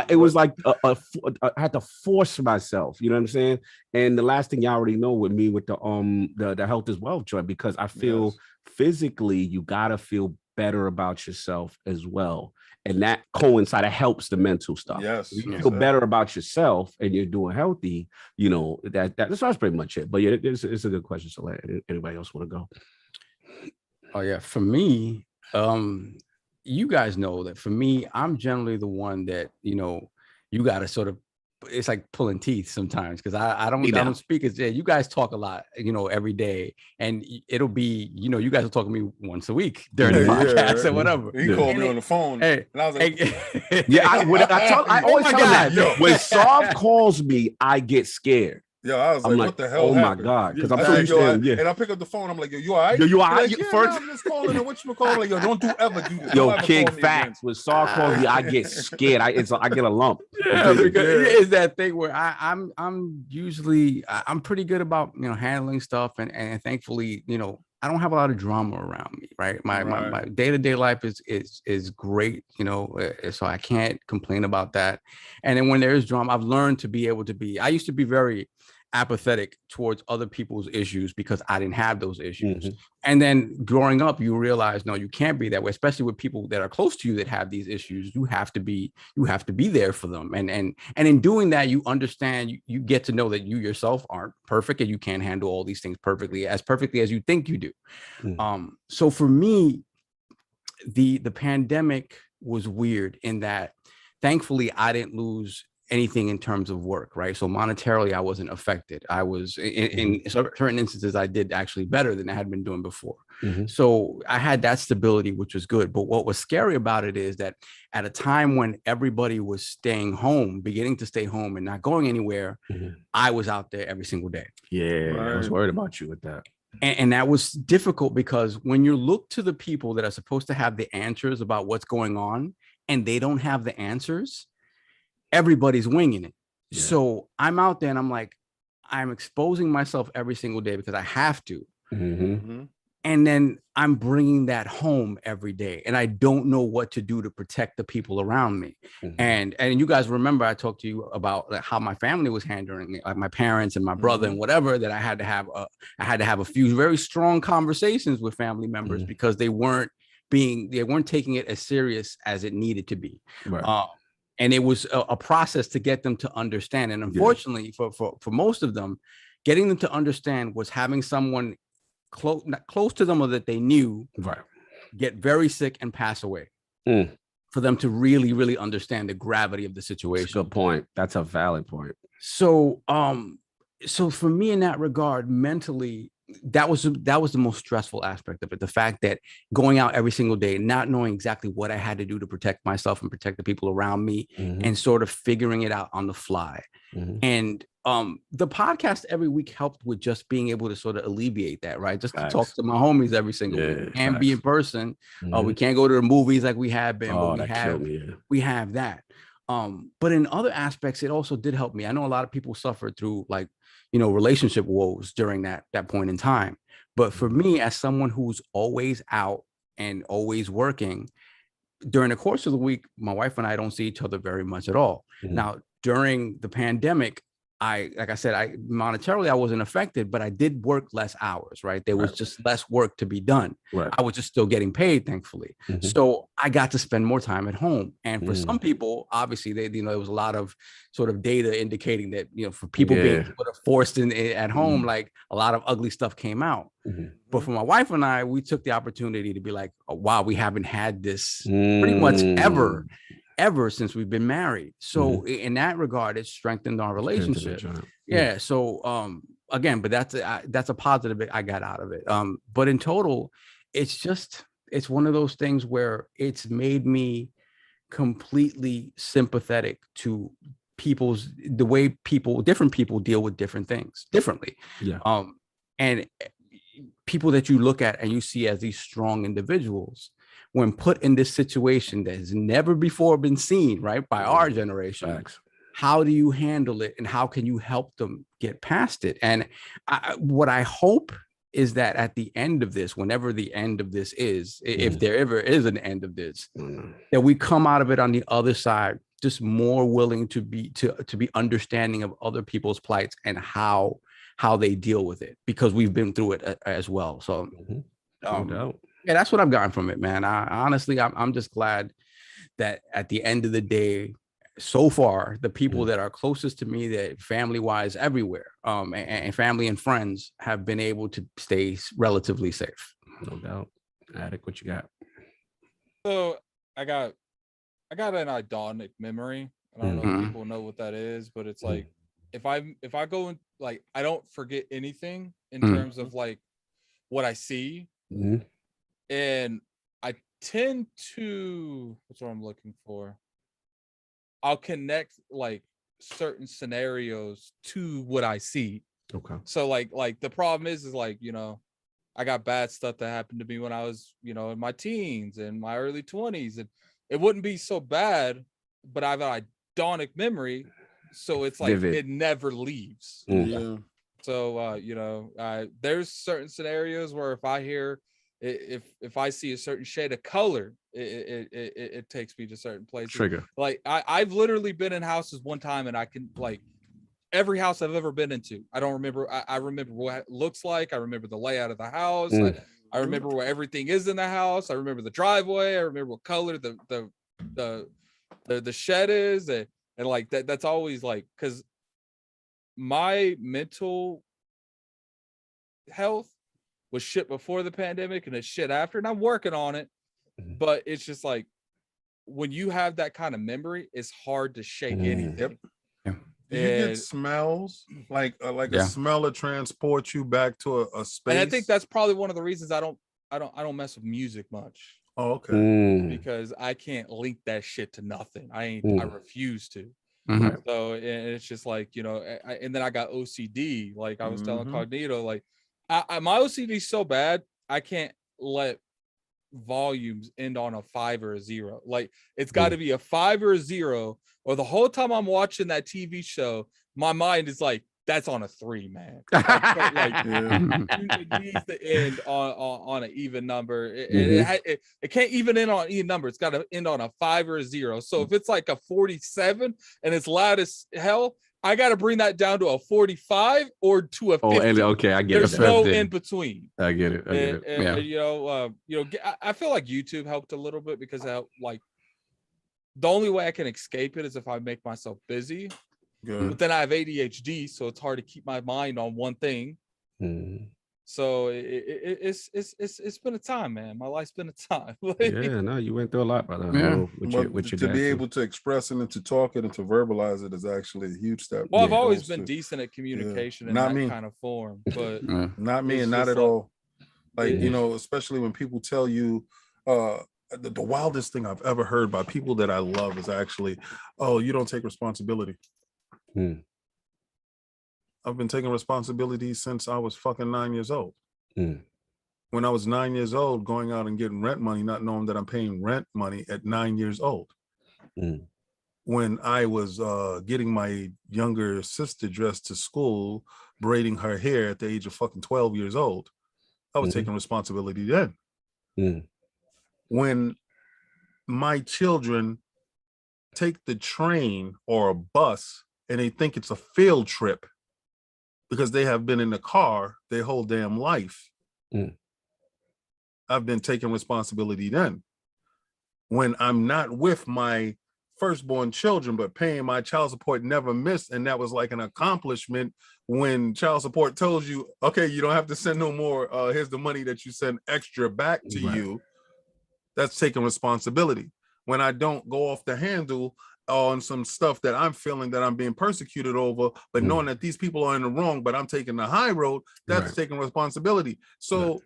A: It was like I had to force myself. You know what I'm saying? And the last thing y'all already know with me with the health is wealth joint, because I feel physically you gotta feel better about yourself as well. And that coincides, helps the mental stuff. You feel better about yourself and you're doing healthy, you know, that's pretty much it. But yeah, it's a good question. So let anybody else want to go?
D: Oh yeah, for me, you guys know that for me, I'm generally the one that, you know, you got to sort of, it's like pulling teeth sometimes, because I don't speak as you guys talk a lot, you know, every day, and it'll be, you know, you guys will talk to me once a week during the podcast or whatever.
B: He called me on the phone, and I was like,
A: I always tell him that when Sav calls me, I get scared.
B: Yo, I was like, what the hell?
A: Oh my God. Because I'm so used to him.
B: And I pick up the phone. I'm like, yo, you all right?
A: You all right?
B: Like, I'm just calling. And what you calling? Like, yo, don't ever do this.
A: Yo, King, facts. When Saul calls me, I get scared. I get a lump.
D: It's that thing where I'm usually I'm pretty good about, you know, handling stuff, and thankfully, you know, I don't have a lot of drama around me, right? My day-to-day life is great, you know, so I can't complain about that. And then when there is drama, I've learned to be able to be, I used to be very apathetic towards other people's issues because I didn't have those issues. And then growing up, you realize, no, you can't be that way, especially with people that are close to you that have these issues. You have to be there for them. And in doing that, you understand, you get to know that you yourself aren't perfect and you can't handle all these things perfectly as you think you do. So for me, the pandemic, was weird in that thankfully I didn't lose anything in terms of work, right? So monetarily, I wasn't affected. I was in certain instances, I did actually better than I had been doing before. So I had that stability, which was good. But what was scary about it is that at a time when everybody was staying home, beginning to stay home and not going anywhere, I was out there every single day.
A: Yeah, I was worried about you with that.
D: And that was difficult because when you look to the people that are supposed to have the answers about what's going on and they don't have the answers, everybody's winging it. Yeah. So I'm out there and I'm like, I'm exposing myself every single day because I have to. And then I'm bringing that home every day. And I don't know what to do to protect the people around me. And you guys remember I talked to you about like, how my family was handling it, like my parents and my brother and whatever, that I had to have a few very strong conversations with family members because they weren't taking it as serious as it needed to be. Right. And it was a process to get them to understand. And unfortunately, for most of them, getting them to understand was having someone close to them or that they knew get very sick and pass away. For them to really, really understand the gravity of the situation.
A: That's a good point. That's a valid point.
D: So, so for me in that regard, mentally, that was the most stressful aspect of it. The fact that going out every single day, not knowing exactly what I had to do to protect myself and protect the people around me, and sort of figuring it out on the fly. And the podcast every week helped with just being able to sort of alleviate that, right? Just to talk to my homies every single week. And be in person. We can't go to the movies like we have been, but we have that. But in other aspects, it also did help me. I know a lot of people suffered through like, relationship woes during that point in time. But for me, as someone who's always out and always working, during the course of the week, my wife and I don't see each other very much at all. Now, during the pandemic, like I said, monetarily, I wasn't affected, but I did work less hours, right? There was just less work to be done. I was just still getting paid, thankfully. So I got to spend more time at home. And for some people, obviously, there was a lot of sort of data indicating that, for people being sort of forced at home, like a lot of ugly stuff came out. But for my wife and I, we took the opportunity to be like, oh, wow, we haven't had this pretty much ever since we've been married. So in that regard, it strengthened our relationship. So again, but that's a positive I got out of it. But in total, it's one of those things where it's made me completely sympathetic to the way different people deal with different things differently. And people that you look at and you see as these strong individuals, when put in this situation that has never before been seen, right, by our generation, how do you handle it and how can you help them get past it? And what I hope is that at the end of this, whenever the end of this is, if there ever is an end of this, that we come out of it on the other side, just more willing to be understanding of other people's plights and how they deal with it, because we've been through it as well. So, yeah, that's what I've gotten from it, man. Honestly, I'm just glad that at the end of the day, so far, the people that are closest to me, that family-wise everywhere, and family and friends have been able to stay relatively safe.
A: No doubt. Attic, what you got?
C: So I got an idonic memory. I don't know if people know what that is, but it's like if I go in, like, I don't forget anything in terms of like what I see. And I tend to, what's what I'm looking for? I'll connect like certain scenarios to what I see.
A: Okay.
C: So like the problem is like, I got bad stuff that happened to me when I was, in my teens and my early 20s, and it wouldn't be so bad, but I have an idonic memory. So it's like it never leaves. So, there's certain scenarios where if I hear, if I see a certain shade of color, it takes me to certain places.
A: Trigger.
C: Like I've literally been in houses one time, and I can like every house I've ever been into. I don't remember. I remember what it looks like. I remember the layout of the house. I remember where everything is in the house. I remember the driveway. I remember what color the shed is, and like that. That's always like, because my mental health was shit before the pandemic and it's shit after, and I'm working on it. But it's just like when you have that kind of memory, it's hard to shake anything.
B: Yep. Do you get smells like a smell that transports you back to a space?
C: And I think that's probably one of the reasons I don't mess with music much.
B: Oh, okay.
C: Because I can't link that shit to nothing. I refuse to. So it's just like, you know, and then I got OCD. Like I was telling Cognito, like my OCD is so bad, I can't let volumes end on a 5 or a 0. Like it's got to be a 5 or a 0, or the whole time I'm watching that TV show, my mind is like, that's on a 3, man. It needs to end on an even number. It can't even end on an even number. It's got to end on a 5 or a 0. So if it's like a 47 and it's loud as hell, I got to bring that down to a 45 or to a 50.
A: Okay, I get
C: it. There's no in between.
A: I get it.
C: I feel like YouTube helped a little bit because like the only way I can escape it is if I make myself busy.
B: Good.
C: But then I have ADHD, so it's hard to keep my mind on one thing. So it's been a time, man. My life's been a time.
A: You went through a lot, brother.
B: To be able to express it and to talk it and to verbalize it is actually a huge step.
C: Well, I've always been decent at communication in that kind of form, but
B: not me, and not at all. Like you know, especially when people tell you, the wildest thing I've ever heard by people that I love is actually, "Oh, you don't take responsibility." I've been taking responsibility since I was fucking 9 years old. When I was 9 years old, going out and getting rent money, not knowing that I'm paying rent money at 9 years old. When I was getting my younger sister dressed to school, braiding her hair at the age of fucking 12 years old, I was taking responsibility then. When my children take the train or a bus and they think it's a field trip because they have been in the car their whole damn life. I've been taking responsibility then. When I'm not with my firstborn children, but paying my child support never missed, and that was like an accomplishment when child support told you, okay, you don't have to send no more. Here's the money that you send extra back to you. That's taking responsibility. When I don't go off the handle on some stuff that I'm feeling that I'm being persecuted over, but knowing that these people are in the wrong, but I'm taking the high road, that's taking responsibility. So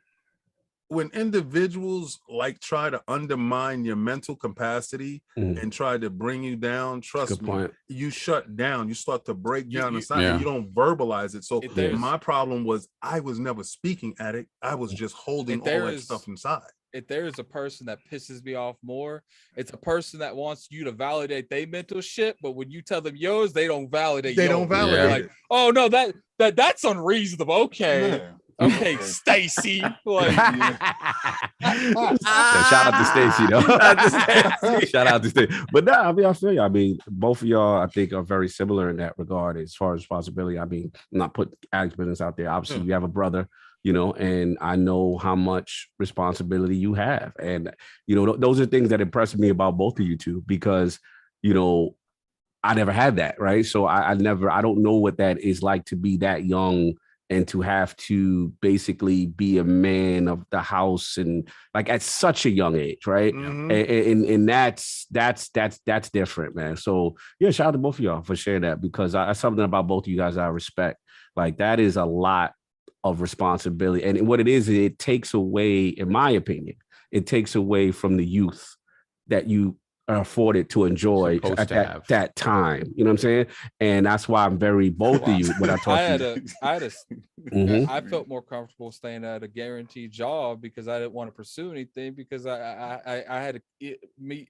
B: when individuals like try to undermine your mental capacity and try to bring you down, trust me, you shut down, you start to break down inside and you don't verbalize it. So my problem was I was never speaking at it. I was just holding all that stuff inside.
C: If there is a person that pisses me off more, it's a person that wants you to validate their mental shit, but when you tell them yours, they don't validate.
B: They don't validate.
C: Like, oh no, that's unreasonable. Okay. Okay, Stacy. Like,
A: shout out to Stacy, though. Shout out to Stacy. But no, I mean, I feel you. I mean, both of y'all, I think, are very similar in that regard as far as responsibility. I mean, I'm not putting Alex business out there. Obviously, you have a brother, you know, and I know how much responsibility you have. And, you know, those are things that impress me about both of you two, because, you know, I never had that, right? So I don't know what that is like to be that young and to have to basically be a man of the house and like at such a young age, right? And that's different, man. So yeah, shout out to both of y'all for sharing that, because that's something about both of you guys I respect. Like that is a lot of responsibility, and what it is, it takes away, in my opinion, it takes away from the youth that you are afforded to enjoy at that time. You know what I'm saying? And that's why I'm very both of you when I talk to you.
C: I felt more comfortable staying at a guaranteed job because I didn't want to pursue anything, because I had to meet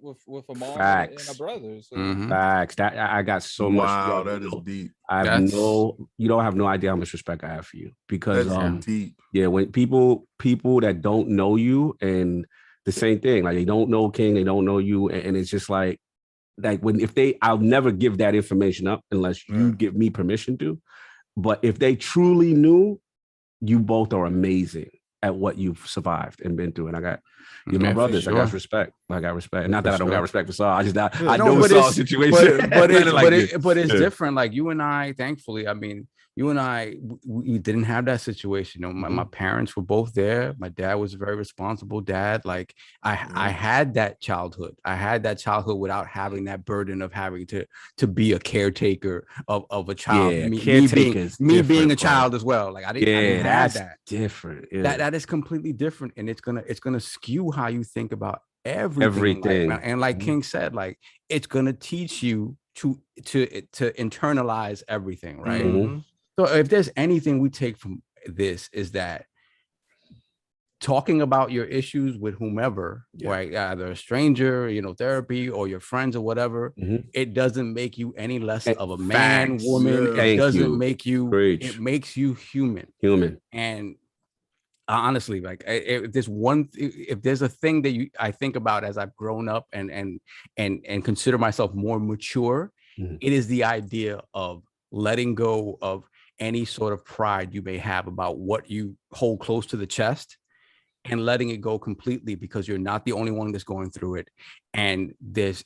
C: with a mom and a brother. So.
A: Facts. That I got so much.
B: Wow, that is deep.
A: You don't have no idea how much respect I have for you, because
B: deep.
A: Yeah, when people that don't know you, and the same thing, like they don't know King, they don't know you, and it's just like I'll never give that information up unless you give me permission to. But if they truly knew, you both are amazing at what you've survived and been through. And you're my brothers. Sure. I got respect. Not that I don't got respect for Saul. I know Saul's situation.
D: But it's different. Like you and I, thankfully, I mean, you and I, we didn't have that situation. You know, my parents were both there. My dad was a very responsible dad. Like I had that childhood. I had that childhood without having that burden of having to be a caretaker of a child.
A: Yeah,
D: me being a child as well. Like I didn't have that.
A: Different. Yeah.
D: That is completely different, and it's gonna skew how you think about everything. And like King said, like it's gonna teach you to internalize everything, right? So if there's anything we take from this, is that talking about your issues with whomever, right, either a stranger, therapy, or your friends or whatever, it doesn't make you any less of a man, woman. It doesn't make you. It makes you human. And honestly, like if there's a thing that I think about as I've grown up and consider myself more mature, it is the idea of letting go of any sort of pride you may have about what you hold close to the chest, and letting it go completely, because you're not the only one that's going through it. And there's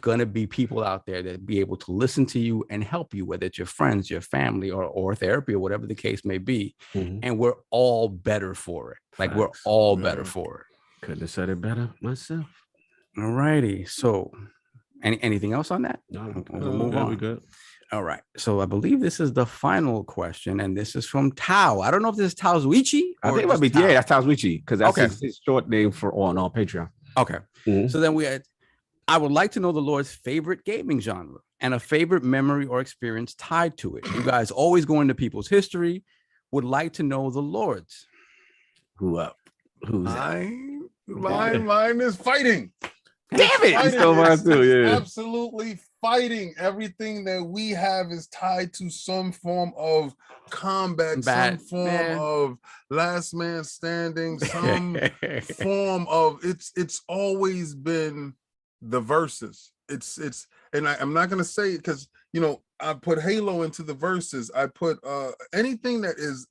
D: going to be people out there that be able to listen to you and help you, whether it's your friends, your family, or therapy, or whatever the case may be. And we're all better for it. Like we're all better for it.
A: Couldn't have said it better myself.
D: All righty. So anything else on that?
A: No,
D: we'll move on.
A: We're good.
D: All right. So I believe this is the final question, and this is from Tao. I don't know if this is Tao Zuichi.
A: I think it might be. Yeah, that's Tao Zuichi, because that's his short name on Patreon.
D: Okay. So then I would like to know the Lord's favorite gaming genre and a favorite memory or experience tied to it. You guys always go into people's history. Would like to know the Lord's.
B: Who's mine is fighting.
A: Damn it!
B: Absolutely fighting. Everything that we have is tied to some form of combat, some form of last man standing, some form of it's always been the verses. And I'm not gonna say it because I put Halo into the verses. I put anything that is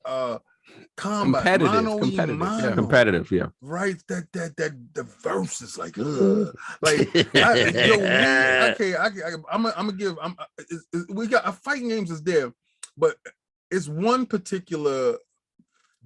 B: combat,
A: competitive, yeah. Right,
B: that the verse is like, we got fighting games is there, but it's one particular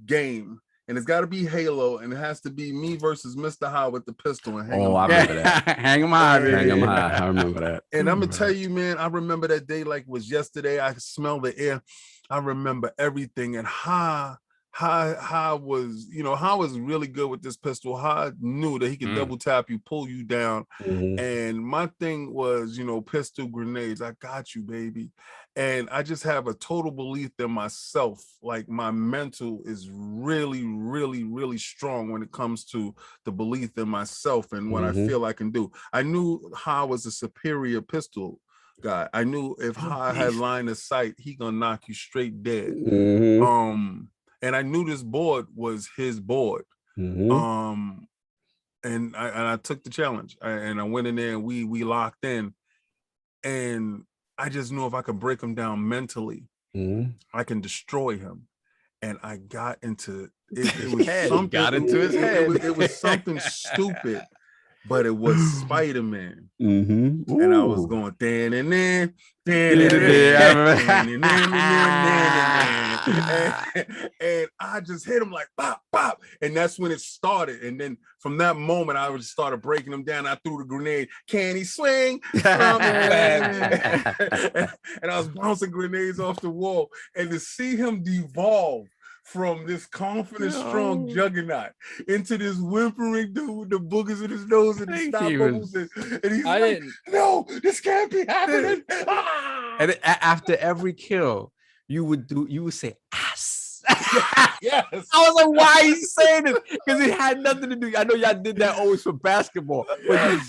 B: game, and it's got to be Halo, and it has to be me versus Mr. High with the pistol and hang him.
A: I remember that.
D: Hang him high,
A: hang him high. I remember that.
B: And I'm gonna tell you, man, I remember that day like it was yesterday. I could smell the air. I remember everything, and High was, High was really good with this pistol. High knew that he could double tap you, pull you down. And my thing was, pistol grenades. I got you, baby. And I just have a total belief in myself. Like my mental is really, really, really strong when it comes to the belief in myself and what I feel I can do. I knew High was a superior pistol guy. I knew if High had line of sight, he gonna knock you straight dead. And I knew this board was his board. And I took the challenge, and I went in there and we locked in, and I just knew if I could break him down mentally, I can destroy him. And I got into it. It was something. Got into his head. It was something stupid, but it was Spider-Man. And I was going and I just hit him like bop, bop. And that's when it started. And then from that moment, I just started breaking him down. I threw the grenade. Can he swing? And I was bouncing grenades off the wall. And to see him devolve from this confident, strong juggernaut into this whimpering dude with the boogers in his nose and the stop bubbles, and he's like, no, this can't be happening.
D: And after every kill, you would say ass.
B: Yes.
D: I was like, why are you saying this? Because it had nothing to do. I know y'all did that always for basketball, but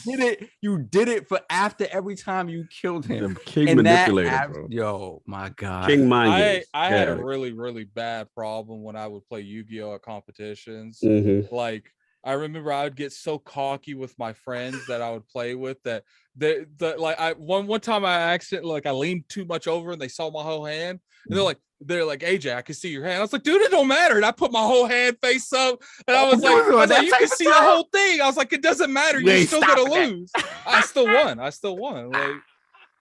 D: you did it for after every time you killed him.
A: The king manipulator, bro.
D: Yo, my God.
A: King mind games.
C: I had a really, really bad problem when I would play Yu-Gi-Oh at competitions. Like, I remember I would get so cocky with my friends that I would play with that one time I accidentally I leaned too much over and they saw my whole hand, and they're like, AJ, I can see your hand. I was like, dude, it don't matter. And I put my whole hand face up, and I was like, you can see the whole thing. I was like, it doesn't matter. You're still gonna lose. I still won. Like,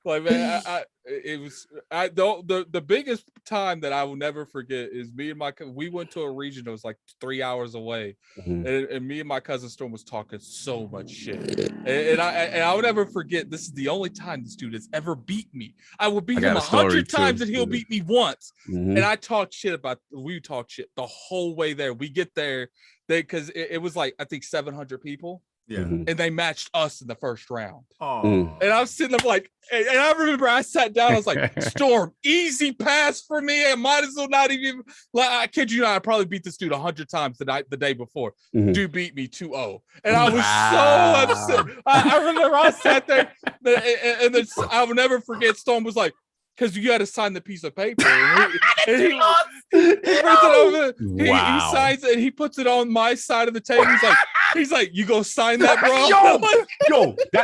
C: Like, man, it was the biggest time that I will never forget is me and we went to a region that was like 3 hours away, and me and my cousin Storm was talking so much shit, and I will never forget. This is the only time this dude has ever beat me. I will beat him 100 times, and he'll beat me once. And I talked shit we talked shit the whole way there. We get there, because it was like I think 700 people.
B: Yeah.
C: And they matched us in the first round.
B: Oh.
C: And I was sitting there like, and I remember I sat down, I was like, Storm, easy pass for me. I might as well not even, like, I kid you not, I probably beat this dude 100 times the day before. Dude beat me 2-0. And I was so upset. I remember I sat there, and then I will never forget, Storm was like, because you got to sign the piece of paper. And he signs it, and he puts it on my side of the table. He's like, you go sign that, bro?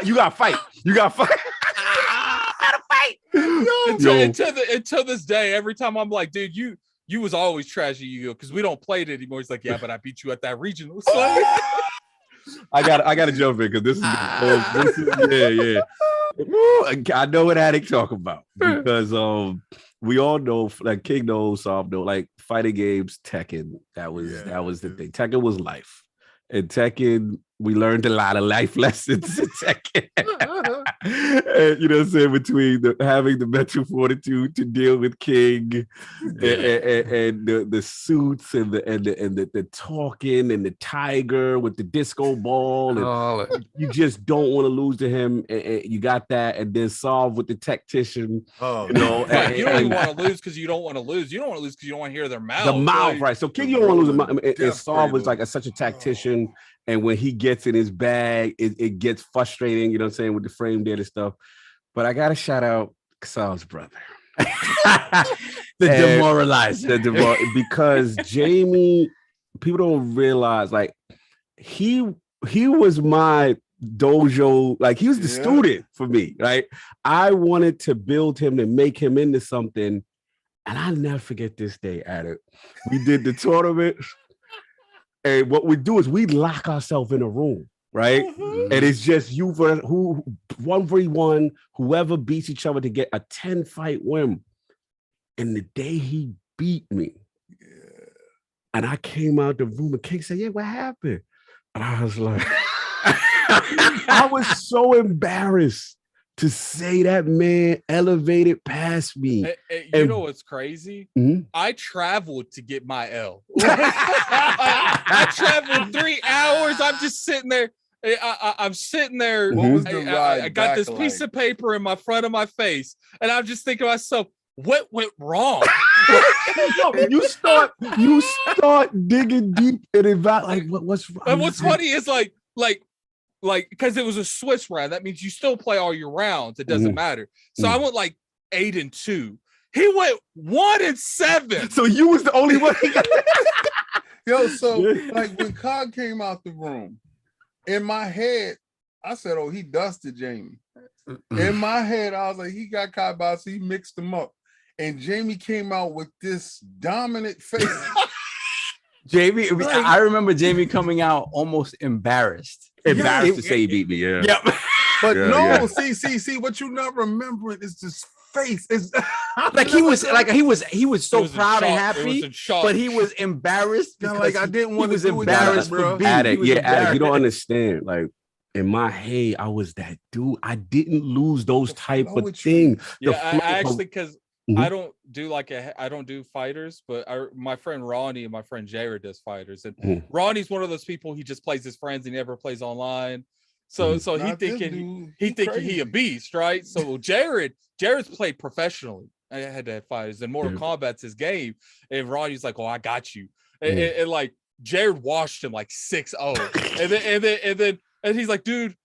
A: You got to fight. You got to fight.
C: Until this day, every time I'm like, dude, you was always trashy, because we don't play it anymore. He's like, yeah, but I beat you at that regional.
A: I got to jump in, because this is yeah. I know what Addict talk about, because we all know, like King knows, like fighting games, Tekken. That was the thing. Tekken was life, and Tekken, we learned a lot of life lessons in Tekken. And, you know what I'm saying, between having the mental fortitude to deal with King, and the suits and the talking, and the tiger with the disco ball, and you just don't want to lose to him. And you got that, and then Solve with the tactician.
C: You don't even want to lose because you don't want to lose. You don't want to lose because you don't want to hear their mouth.
A: The mouth, right? So King, you don't want to lose. And Solve was like such a tactician. And when he gets in his bag, it gets frustrating, you know what I'm saying, with the frame dead and stuff. But I got to shout out Kasal's brother.
D: Demoralizer.
A: Because Jamie, people don't realize, like, he was my dojo, like, he was the student for me, right? I wanted to build him to make him into something. And I'll never forget this day at it. We did the tournament. And what we do is we lock ourselves in a room, right? And it's just you for who 1v1, whoever beats each other to get a 10-fight win. And the day he beat me, and I came out the room, and King said, "Yeah, what happened?" And I was like, I was so embarrassed to say that man elevated past me.
C: You know what's crazy? I traveled to get my L. I traveled 3 hours. I'm just sitting there. I'm sitting there.
B: What was the ride
C: I got this
B: back
C: piece
B: like?
C: of paper in my front of my face, and I'm just thinking to myself, what went wrong?
A: you start digging deep and about like what's wrong.
C: And what's funny is like because it was a Swiss round, that means you still play all your rounds. It doesn't matter. So I went like 8-2. He went 1-7.
A: So you was the only one.
B: Yo, so like when Cog came out the room, in my head, I said, "Oh, he dusted Jamie." In my head, I was like, "He got caught by, so he mixed them up." And Jamie came out with this dominant face.
D: Jamie, I remember Jamie coming out almost embarrassed
A: To say he beat me.
D: Yep.
B: But see, what you not remembering is this face. It's
D: like he was so proud and happy, but he was embarrassed.
B: Like I didn't want to.
D: He was embarrassed, bro.
A: Addict, you don't understand. Like in my head, I was that dude. I didn't lose those type of things.
C: Yeah, I actually, because I don't do fighters, but my friend Ronnie and my friend Jared does fighters, and Ronnie's one of those people. He just plays his friends. He never plays online. So he thinking he a beast, right? So Jared's played professionally. I had to have fighters, and Mortal Kombat's his game. And Ronnie's like, "Oh, I got you," and like Jared washed him like 6-0, and he's like, "Dude,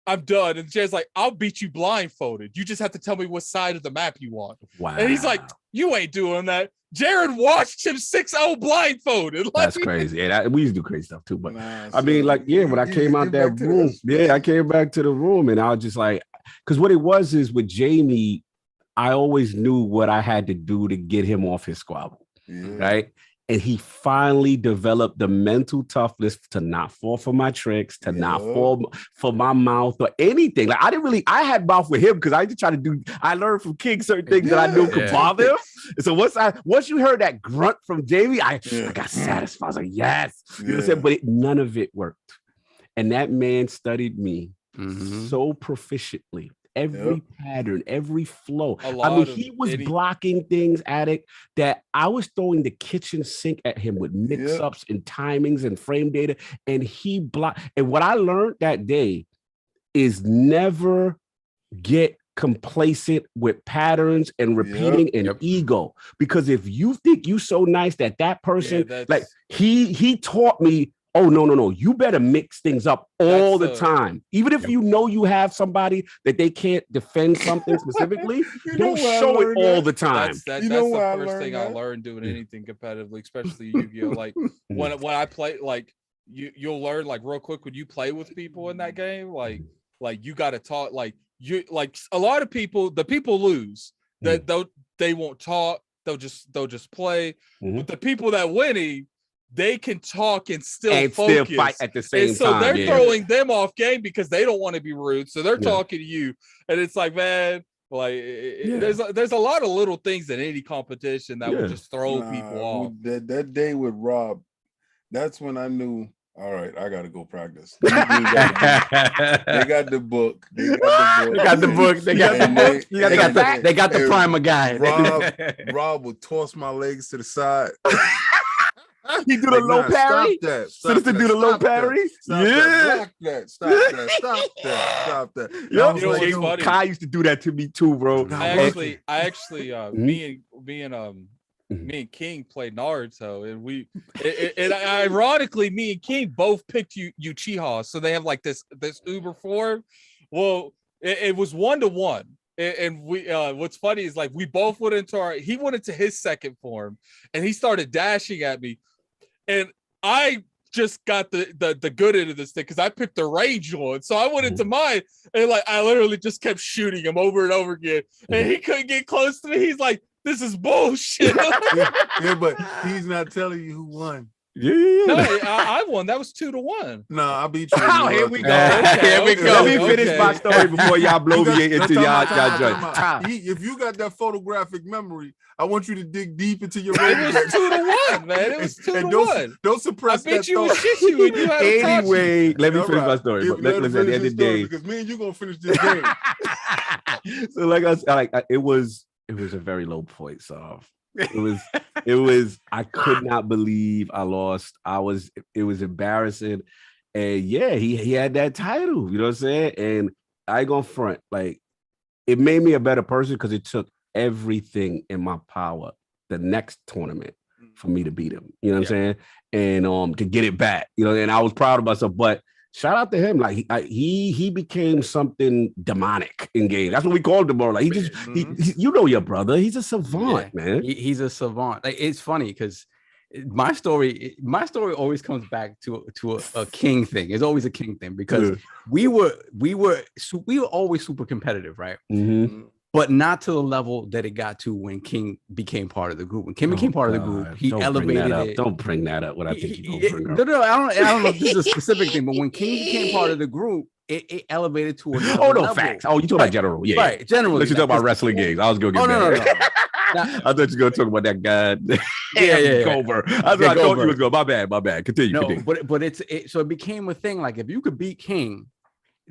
C: I'm done." And Jared's like, "I'll beat you blindfolded. You just have to tell me what side of the map you want."
A: Wow.
C: And he's like, "You ain't doing that." Jared watched him 6-0 blindfolded.
A: That's crazy. Yeah, we used to do crazy stuff too. But I mean, like, when I came out that room, I came back to the room, and I was just like, because what it was is with Jamie, I always knew what I had to do to get him off his squabble, right? And he finally developed the mental toughness to not fall for my tricks, to not fall for my mouth or anything. Like I had mouth with him because I just try to do. I learned from King certain things that I knew could bother him. So once you heard that grunt from Jamie, I got satisfied. I was like, yes, you know what I'm saying? But none of it worked. And that man studied me so proficiently. Every pattern, every flow. I mean, he was blocking things, Addict, that I was throwing the kitchen sink at him with mix-ups and timings and frame data, and he blocked. And what I learned that day is never get complacent with patterns and repeating and ego. Because if you think you so nice that person, like he taught me, oh, no. You better mix things up all the time. Even if you know you have somebody that they can't defend something specifically, don't show it all the time.
C: That's the first thing I learned doing anything competitively, especially Yu-Gi-Oh! Like when I play, like you'll learn like real quick when you play with people in that game, like you got to talk, like a lot of people, the people lose. That they won't talk, they'll just play. But the people that winning, they can talk and still
A: fight at the same time.
C: So they're throwing them off game because they don't want to be rude. So they're talking to you, and it's like, man, like there's a lot of little things in any competition that will just throw people off.
B: That day with Rob, that's when I knew. All right, I gotta go practice. They got the book. They got
A: the primer guide.
B: Rob would toss my legs to the side.
A: He do the low parry. Citizen do the low parry.
B: Stop that.
A: Kai used to do that to me too, bro.
C: I actually, me and King played Naruto, and ironically, me and King both picked Uchiha, so they have like this Uber form. Well, it was 1-1. And we what's funny is like we both went into he went into his second form and he started dashing at me, and I just got the good end of this thing because I picked the rage one. So I went into mine and like I literally just kept shooting him over and over again, and he couldn't get close to me. He's like, this is bullshit.
B: But he's not telling you who won.
C: No, I won. That was 2-1.
B: No, I beat you.
A: Oh, here we go. Here we go. Let me finish my story before y'all blow me into y'all joint.
B: If you got that photographic memory, I want you to dig deep into your.
C: It was 2-1, man. It was 2-1.
B: Don't suppress that.
C: I bet you was shitty when you had a
A: anyway. Let me finish my story. Listen, at the end of the day,
B: because me and you gonna finish this game.
A: So like I was like, it was a very low point. So it was I could not believe I lost. It was embarrassing. And yeah, he had that title, you know what I'm saying? And I ain't gonna front, like it made me a better person because it took everything in my power the next tournament for me to beat him. You know what I'm saying? And to get it back, you know, and I was proud of myself, but shout out to him. Like he became something demonic in game. That's what we called him, bro. Like he you know your brother. He's a savant, man.
D: He's a savant. Like it's funny because my story always comes back to a King thing. It's always a King thing because we were always super competitive, right?
A: Mm-hmm.
D: But not to the level that it got to when King became part of the group. When King became part of the group, he elevated it.
A: Don't bring that up. What I think you gonna bring up.
D: No, I don't know if this is a specific thing, but when King became part of the group, it elevated to another level.
A: Facts. Oh, you talking about general? Yeah,
D: right. Generally,
A: let's talk about wrestling games. I was gonna get
D: no.
A: I thought you were gonna talk about that guy. Gover. I thought you was going. My bad. Continue.
D: But so it became a thing. Like if you could beat King,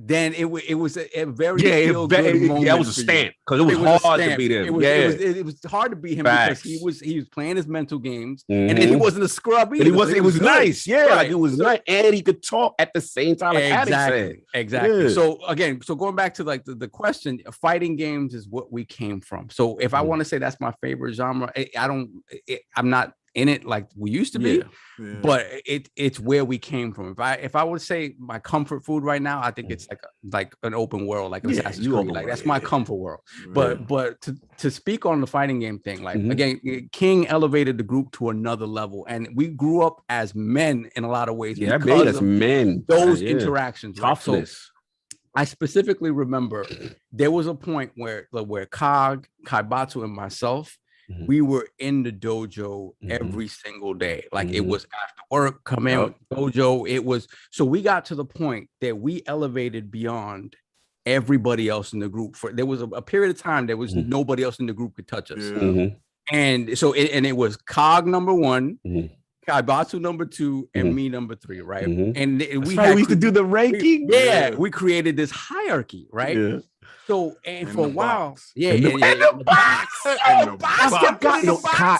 D: then it was a very moment.
A: That was a stamp because it was hard to beat him.
D: It was hard to beat him because he was playing his mental games, and then he wasn't a scrub either.
A: And it was nice, like it was nice, and he could talk at the same time. Like
D: exactly. Yeah. So going back to like the question, fighting games is what we came from. So if I want to say that's my favorite genre, I'm not in it like we used to be, but it's where we came from. If I would say my comfort food right now, I think it's like an open world, like Assassin's Creed. Like that's my comfort world. But to speak on the fighting game thing, like again, King elevated the group to another level, and we grew up as men in a lot of ways.
A: Yeah, that made us men.
D: Those interactions,
A: toughness.
D: So I specifically remember there was a point where Kaibatsu and myself, we were in the dojo every single day. Like it was after work, come in dojo. It was, so we got to the point that we elevated beyond everybody else in the group. There was a period of time there was nobody else in the group could touch us. And so it was Cog number 1, Kaibatsu number 2, and me number 3, right? And we used to do the ranking. We created this hierarchy, right? So for a while, in the box.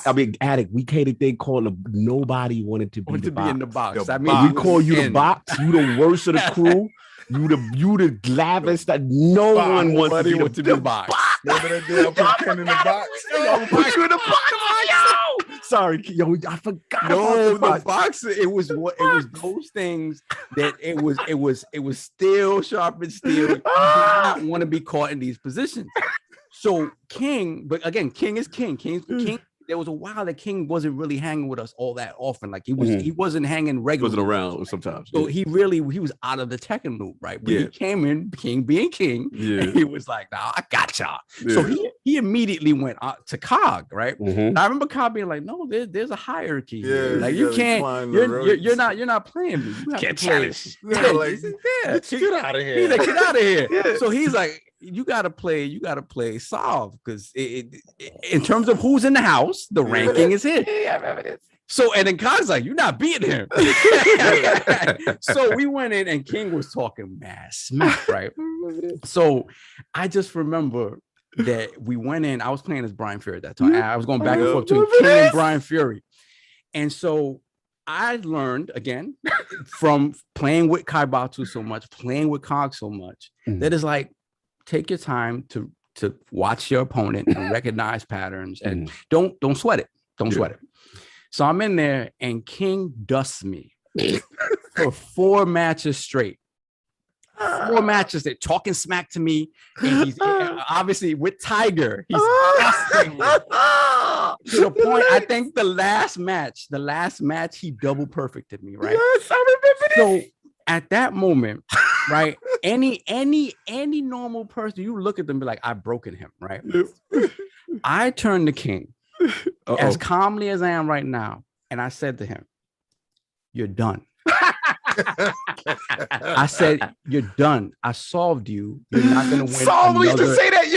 A: I mean, Addict, we can't think called nobody wanted to be
D: in the box.
A: I mean, we call you the box. You the worst of the crew. You the glavest that no one wants to be the box.
B: Remember that day I put Ken in the box?
A: Put you in the box. Sorry, I forgot.
D: No, the box. It was those things that it was still sharp and steel. You do not want to be caught in these positions. So King, but again, King is King. King. There was a while that King wasn't really hanging with us all that often. Like he wasn't hanging regularly.
A: Wasn't around sometimes.
D: So he was out of the Tekken loop, right? But he came in, King being King. And he was like, "Nah, I got y'all." So he immediately went to Cog, right? And I remember Cog being like, "No, there's a hierarchy. Like you can't. You're not playing me. You have to play." Get out of here. He's like, "Get out of here." So he's like, you gotta play solve, because in terms of who's in the house, the ranking is hit. I remember this. So and then Kai's like, you're not beating him. So we went in and King was talking mad smack, right? So I just remember that we went in. I was playing as Brian Fury at that time. I was going back and forth between King and Brian Fury, and so I learned again from playing with Kaibatsu so much, playing with Cog so much, that is like, take your time to watch your opponent and recognize patterns, and don't sweat it. Don't sweat it. So I'm in there and King dusts me for 4 matches straight. 4 matches, they're talking smack to me, and he's obviously with Tiger. He's dusting me to the point. I think the last match, he double perfected me. Right? Yes, I remember. So at that moment, right? Any normal person, you look at them and be like, I've broken him, right? I turned to King as calmly as I am right now, and I said to him, "You're done." I said, "You're done. I solved you. You're not gonna win."
A: Solved. We used to say that,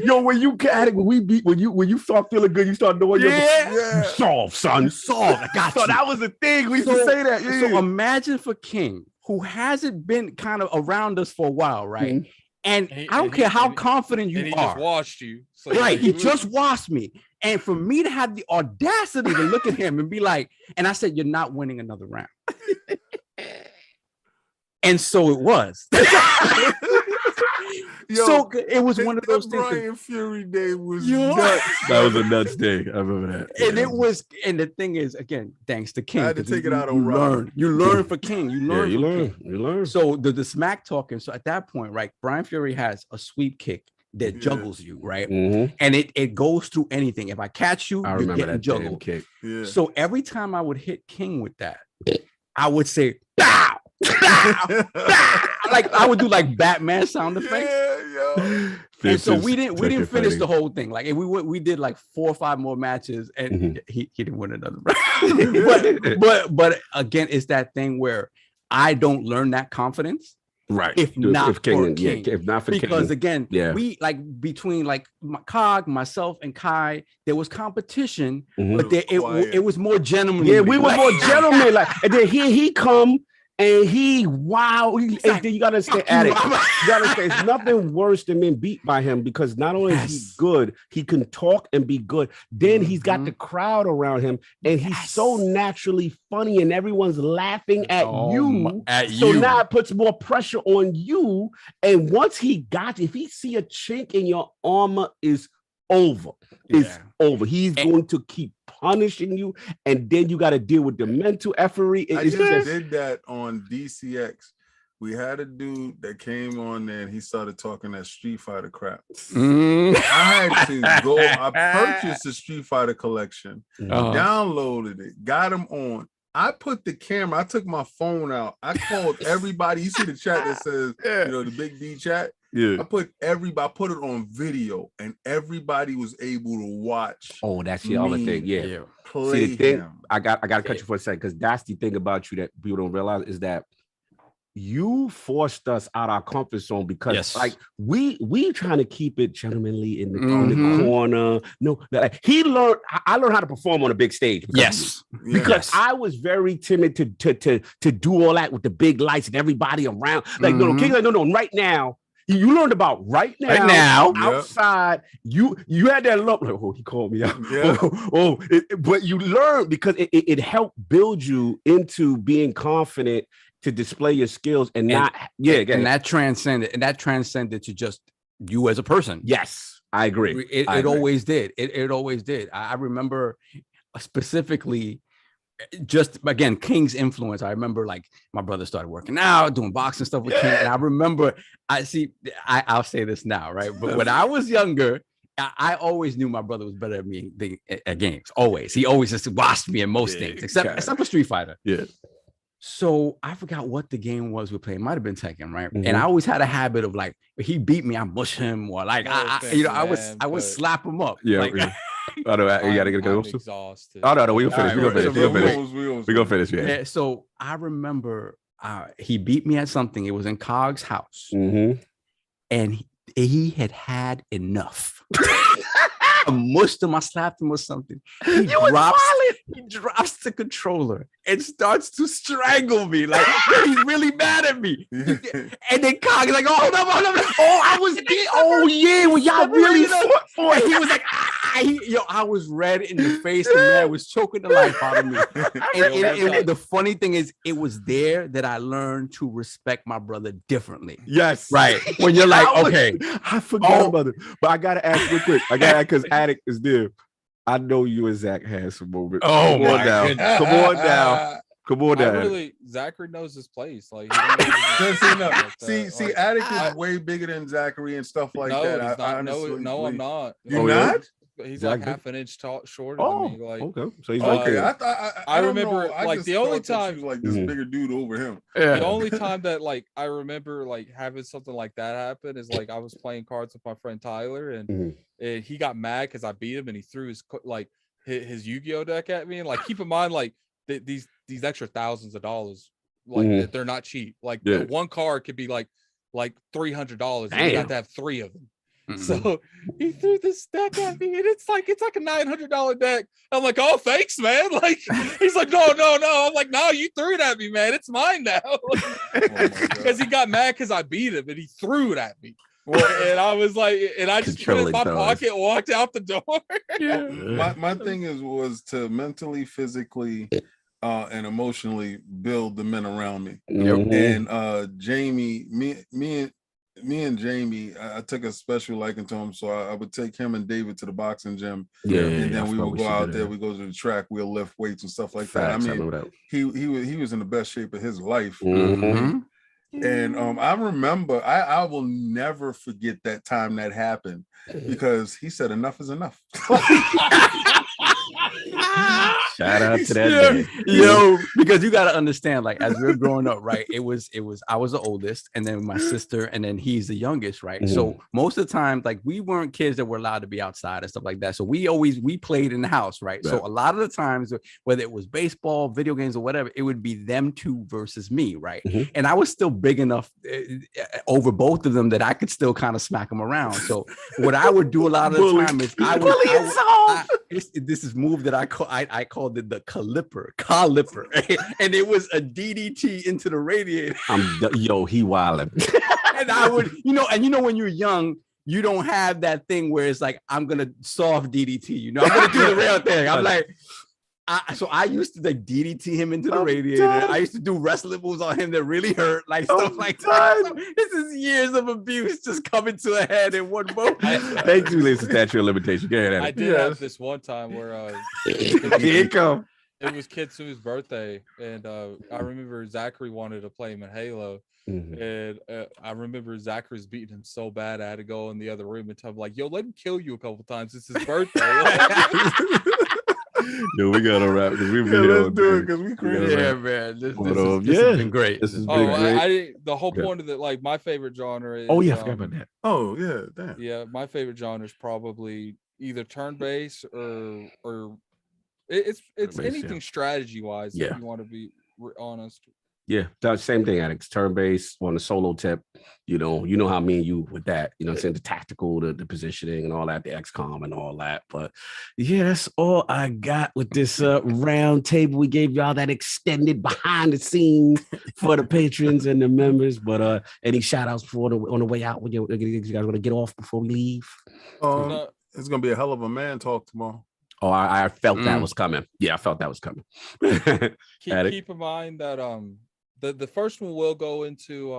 A: yo. When you start feeling good, you start knowing you solve, son. Solve. I got you. So that was the thing. We used to say that.
D: So imagine for King, who hasn't been kind of around us for a while, right? And I don't care how confident you are.
C: He just washed you. So
D: right. He just washed me. And for me to have the audacity to look at him and be like, and I said, "You're not winning another round." And so it was. So it was one of those things.
B: Brian Fury day was nuts.
A: That was a nuts day. I remember that.
D: And it was, and the thing is, again, thanks to King.
B: I had to take it out on Ron.
D: You learn for King. You
A: learn.
D: So the smack talking. So at that point, right, Brian Fury has a sweep kick that juggles you, right? And it goes through anything. If I catch you, you're getting juggled. Kick. Yeah. So every time I would hit King with that, I would say, "Bow, bow, bow." Like I would do like Batman sound effects. And so we didn't finish the whole thing. Like we did like 4 or 5 more matches, and he didn't win another round. but again, it's that thing where I don't learn that confidence.
A: Right.
D: If not for King.
A: If not for King.
D: Because again, we like between like Cog, myself, and Kai, there was competition, but it was more gentlemanly.
A: Yeah, we were more gentlemen. Like, and then here he come. And and then you gotta stay at it. You gotta stay. It's nothing worse than being beat by him, because not only is he good, he can talk and be good. Then he's got the crowd around him, and he's so naturally funny, and everyone's laughing at you. So now it puts more pressure on you. And once he got you, if he see a chink in your armor, is over. It's over. He's going to keep punishing you, and then you got to deal with the mental effery.
B: I just did that on DCX. We had a dude that came on there and he started talking that Street Fighter crap. I had to go. I purchased the Street Fighter collection, downloaded it, got him on. I put the camera, I took my phone out. I called everybody. You see the chat that says, the Big D chat?
A: Yeah.
B: I put it on video, and everybody was able to watch.
A: Oh, that's the other
B: me
A: thing. Yeah.
B: play
A: See, the thing,
B: him.
A: I got to cut you for a second, because that's the thing about you that people don't realize is that you forced us out our comfort zone, because like we trying to keep it gentlemanly in the corner. No, like, I learned how to perform on a big stage. Because I was very timid to do all that with the big lights and everybody around. Like, no, King, no, right now. You learned about right now outside. You had that lump. Like, oh, he called me out. Yeah. But you learned, because it helped build you into being confident to display your skills and that transcended to just you as a person. Yes, I agree.
D: It always did. It always did. I remember specifically, just again, King's influence. I remember like my brother started working out, doing boxing stuff with King, and I remember I'll say this now, right? But when I was younger, I always knew my brother was better at me at games. Always, he always just watched me in most things, except for Street Fighter. Yeah. So I forgot what the game was we played. It might have been Tekken, right? And I always had a habit of like, if he beat me, I mush him, or like I would slap him up. Yeah. Like,
A: I know you gotta go.
C: Exhausted.
A: Oh no, we gonna finish.
D: Yeah. So I remember he beat me at something. It was in Cog's house, and he had enough. I mushed him, I slapped him or something. He drops the controller and starts to strangle me. Like, he's really mad at me. And then Cog is like, oh, hold up. Oh, I was there. Oh, yeah. Well, y'all really fought for it. He was like, I was red in the face. The man was choking the life out of me. And the funny thing is, it was there that I learned to respect my brother differently.
A: Yes.
D: Right. When you're like, okay.
A: I forgot about it. But I got to ask real quick. Because Attic is there. I know you and Zach had some moments.
D: Oh,
A: Come on now.
C: Zachary knows his place. Like,
B: see, Attic is way bigger than Zachary and stuff like that.
C: No, I'm not.
B: You're not?
C: He's like half an inch shorter than me. Like,
A: okay. So he's okay.
B: I
C: remember like the only time
B: like this bigger dude over him.
C: Yeah. The only time that like I remember like having something like that happen is like I was playing cards with my friend Tyler, and he got mad because I beat him, and he threw his Yu-Gi-Oh deck at me. And like, keep in mind, like these extra thousands of dollars, like they're not cheap. Like one card could be like $300. And you have to have 3 of them. So he threw this deck at me, and it's like a $900 deck. I'm like, oh, thanks, man. Like, he's like, no. I'm like, no, you threw it at me, man. It's mine now. Because he got mad because I beat him, and he threw it at me. And I was like, and I just put it in my pocket and walked out the door.
B: My thing was to mentally, physically, and emotionally build the men around me. And Jamie, me and Jamie, I took a special liking to him, so I would take him and David to the boxing gym, and then we would go out there. We go to the track, we'll lift weights and stuff like that. I mean, he was in the best shape of his life. And I remember, I will never forget that time that happened, because he said enough is enough.
A: Shout out to that
D: yo, because you got to understand, like, as we were growing up, right, it was I was the oldest, and then my sister, and then he's the youngest, right? So most of the time, like, we weren't kids that were allowed to be outside and stuff like that, so we played in the house, right? So a lot of the times, whether it was baseball, video games, or whatever, it would be them two versus me, right? And I was still big enough over both of them that I could still kind of smack them around. So what I would do a lot of the time is this is move that I called it the caliper, and it was a DDT into the radiator.
A: He wildin'.
D: And I would, when you're young, you don't have that thing where it's like, I'm gonna soft DDT, I'm gonna do the real thing. I'm like, so I used to like DDT him into the radiator. I used to do wrestling moves on him that really hurt, like stuff like that. So this is years of abuse just coming to a head in one moment.
A: Thank you, Lisa. Statute of limitation. Go ahead.
C: I did have this one time where
A: here it come.
C: It was Kitsu's birthday, and I remember Zachary wanted to play him in Halo. And I remember Zachary's beating him so bad, I had to go in the other room and tell him, like, yo, let him kill you a couple times. It's his birthday.
A: Yo, we gotta wrap because we
B: Yeah, let's do it because we crazy.
D: Yeah, man. This
A: Yeah.
D: has been great.
A: This has
C: Oh,
A: been great.
C: I didn't. The whole
A: Yeah.
C: point of it, like my favorite genre is.
A: Oh yeah, I forgot about that.
B: Oh yeah, damn.
C: Yeah, my favorite genre is probably either turn-based or it's
A: Turn-based,
C: anything strategy-wise.
A: Yeah.
C: If you want to be honest.
A: Yeah, that same thing, Alex. Turn-based on the solo tip. You know how me and you with that. You know what I'm saying? The tactical, the positioning and all that, the XCOM and all that. But yeah, that's all I got with this round table. We gave y'all that extended behind the scenes for the patrons and the members. But any shout outs on the way out when you guys want to get off before we leave?
B: It's gonna be a hell of a man talk tomorrow.
A: Oh, I felt that was coming. Yeah, I felt that was coming.
C: Keep in mind that the first one will go into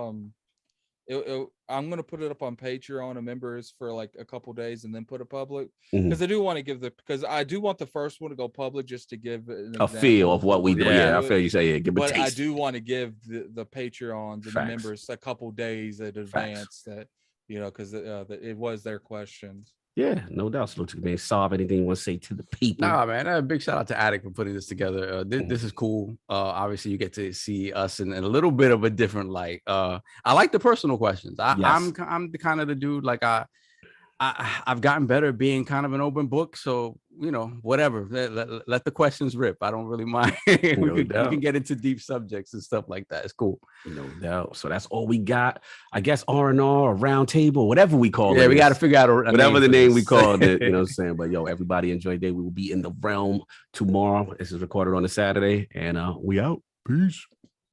C: I'm gonna put it up on Patreon and members for like a couple days and then put it public because I do want to because I do want the first one to go public just to give
A: a feel of what we do. Yeah, I feel you say give a
C: but
A: taste.
C: I do want to give the Patreons and the members a couple days in advance that because it was their questions.
A: Yeah, no doubt. So, man, solve anything you want to say to the people.
D: Nah, man. A big shout out to Attic for putting this together. This is cool. Obviously, you get to see us in a little bit of a different light. I like the personal questions. I'm the kind of the dude like I've gotten better at being kind of an open book. So whatever. Let the questions rip. I don't really mind. we can get into deep subjects and stuff like that. It's cool.
A: No doubt. So that's all we got. I guess R&R or round table, whatever we call it.
D: Yeah, we got to figure out
A: whatever the name we called it. You know what I'm saying? But yo, everybody enjoy day. We will be in the realm tomorrow. This is recorded on a Saturday, and we out. Peace.